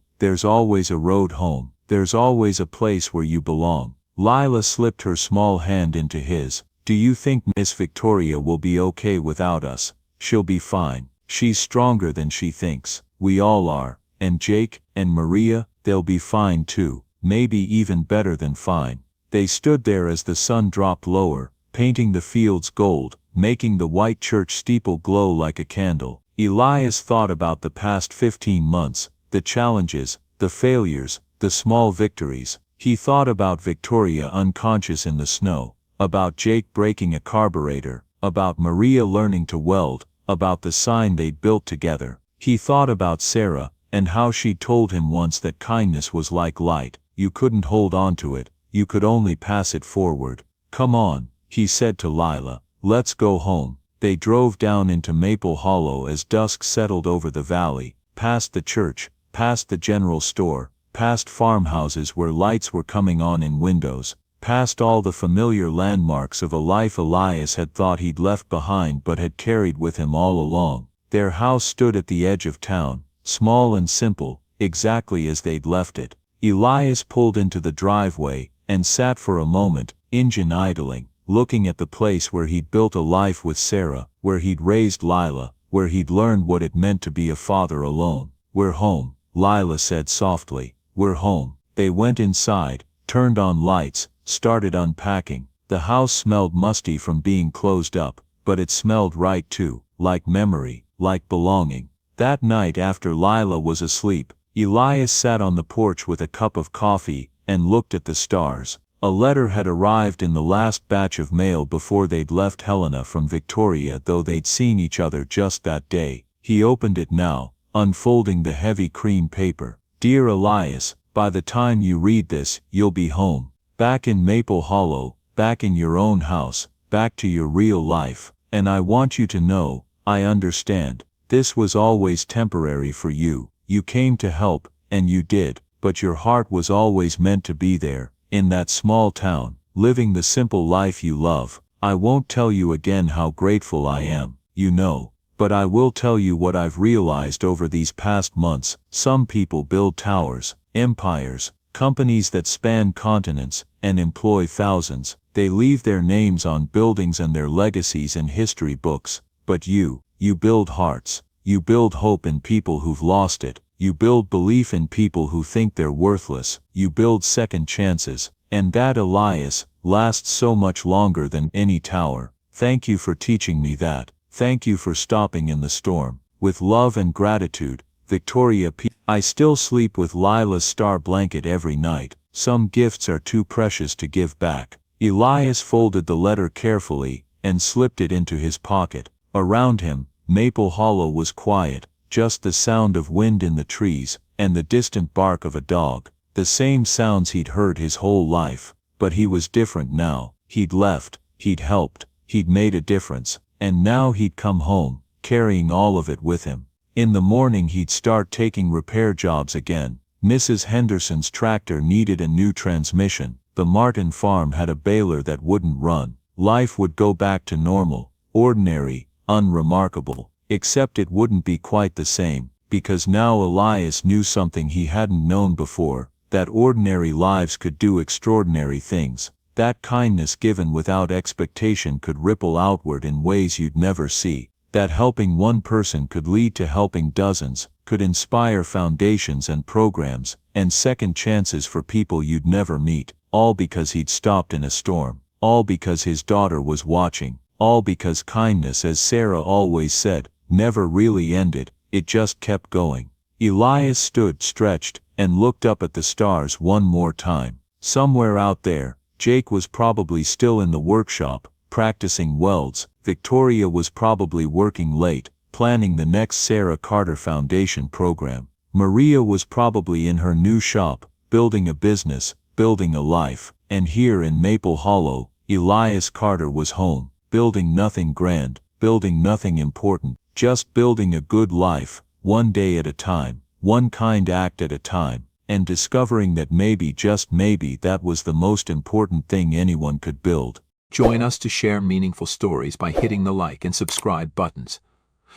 there's always a road home. There's always a place where you belong." Lila slipped her small hand into his. "Do you think Miss Victoria will be okay without us?" "She'll be fine. She's stronger than she thinks. We all are. And Jake, and Maria, they'll be fine too. Maybe even better than fine." They stood there as the sun dropped lower, painting the fields gold, making the white church steeple glow like a candle. Elias thought about the past 15 months, the challenges, the failures, the small victories. He thought about Victoria unconscious in the snow, about Jake breaking a carburetor, about Maria learning to weld, about the sign they'd built together. He thought about Sarah, and how she'd told him once that kindness was like light. You couldn't hold on to it, you could only pass it forward. "Come on," he said to Lila. "Let's go home." They drove down into Maple Hollow as dusk settled over the valley, past the church, past the general store, past farmhouses where lights were coming on in windows, past all the familiar landmarks of a life Elias had thought he'd left behind but had carried with him all along. Their house stood at the edge of town, small and simple, exactly as they'd left it. Elias pulled into the driveway, and sat for a moment, engine idling, looking at the place where he'd built a life with Sarah, where he'd raised Lila, where he'd learned what it meant to be a father alone. "We're home," Lila said softly. "We're home." They went inside, turned on lights, started unpacking. The house smelled musty from being closed up, but it smelled right too, like memory, like belonging. That night after Lila was asleep, Elias sat on the porch with a cup of coffee, and looked at the stars. A letter had arrived in the last batch of mail before they'd left Helena from Victoria, though they'd seen each other just that day. He opened it now, unfolding the heavy cream paper. "Dear Elias, by the time you read this, you'll be home. Back in Maple Hollow, back in your own house, back to your real life. And I want you to know, I understand. This was always temporary for you. You came to help, and you did, but your heart was always meant to be there, in that small town, living the simple life you love. I won't tell you again how grateful I am, you know. But I will tell you what I've realized over these past months. Some people build towers, empires, companies that span continents, and employ thousands. They leave their names on buildings and their legacies in history books. But you build hearts. You build hope in people who've lost it. You build belief in people who think they're worthless. You build second chances. And that, Elias, lasts so much longer than any tower. Thank you for teaching me that. Thank you for stopping in the storm. With love and gratitude, Victoria P. I still sleep with Lila's star blanket every night. Some gifts are too precious to give back." Elias folded the letter carefully, and slipped it into his pocket. Around him, Maple Hollow was quiet, just the sound of wind in the trees, and the distant bark of a dog. The same sounds he'd heard his whole life. But he was different now. He'd left, he'd helped, he'd made a difference, and now he'd come home, carrying all of it with him. In the morning he'd start taking repair jobs again. Mrs. Henderson's tractor needed a new transmission. The Martin farm had a baler that wouldn't run. Life would go back to normal, ordinary, unremarkable. Except it wouldn't be quite the same, because now Elias knew something he hadn't known before, that ordinary lives could do extraordinary things. That kindness given without expectation could ripple outward in ways you'd never see. That helping one person could lead to helping dozens, could inspire foundations and programs, and second chances for people you'd never meet, all because he'd stopped in a storm. all because his daughter was watching, all because kindness, as Sarah always said, never really ended, it just kept going. Elias stood stretched and looked up at the stars one more time. Somewhere out there, Jake was probably still in the workshop, practicing welds. Victoria was probably working late, planning the next Sarah Carter Foundation program. Maria was probably in her new shop, building a business, building a life. And here in Maple Hollow, Elias Carter was home, building nothing grand, building nothing important, just building a good life, one day at a time, one kind act at a time, and discovering that maybe, just maybe, that was the most important thing anyone could build. Join us to share meaningful stories by hitting the like and subscribe buttons.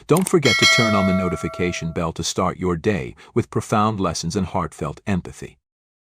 Don't forget to turn on the notification bell to start your day with profound lessons and heartfelt empathy.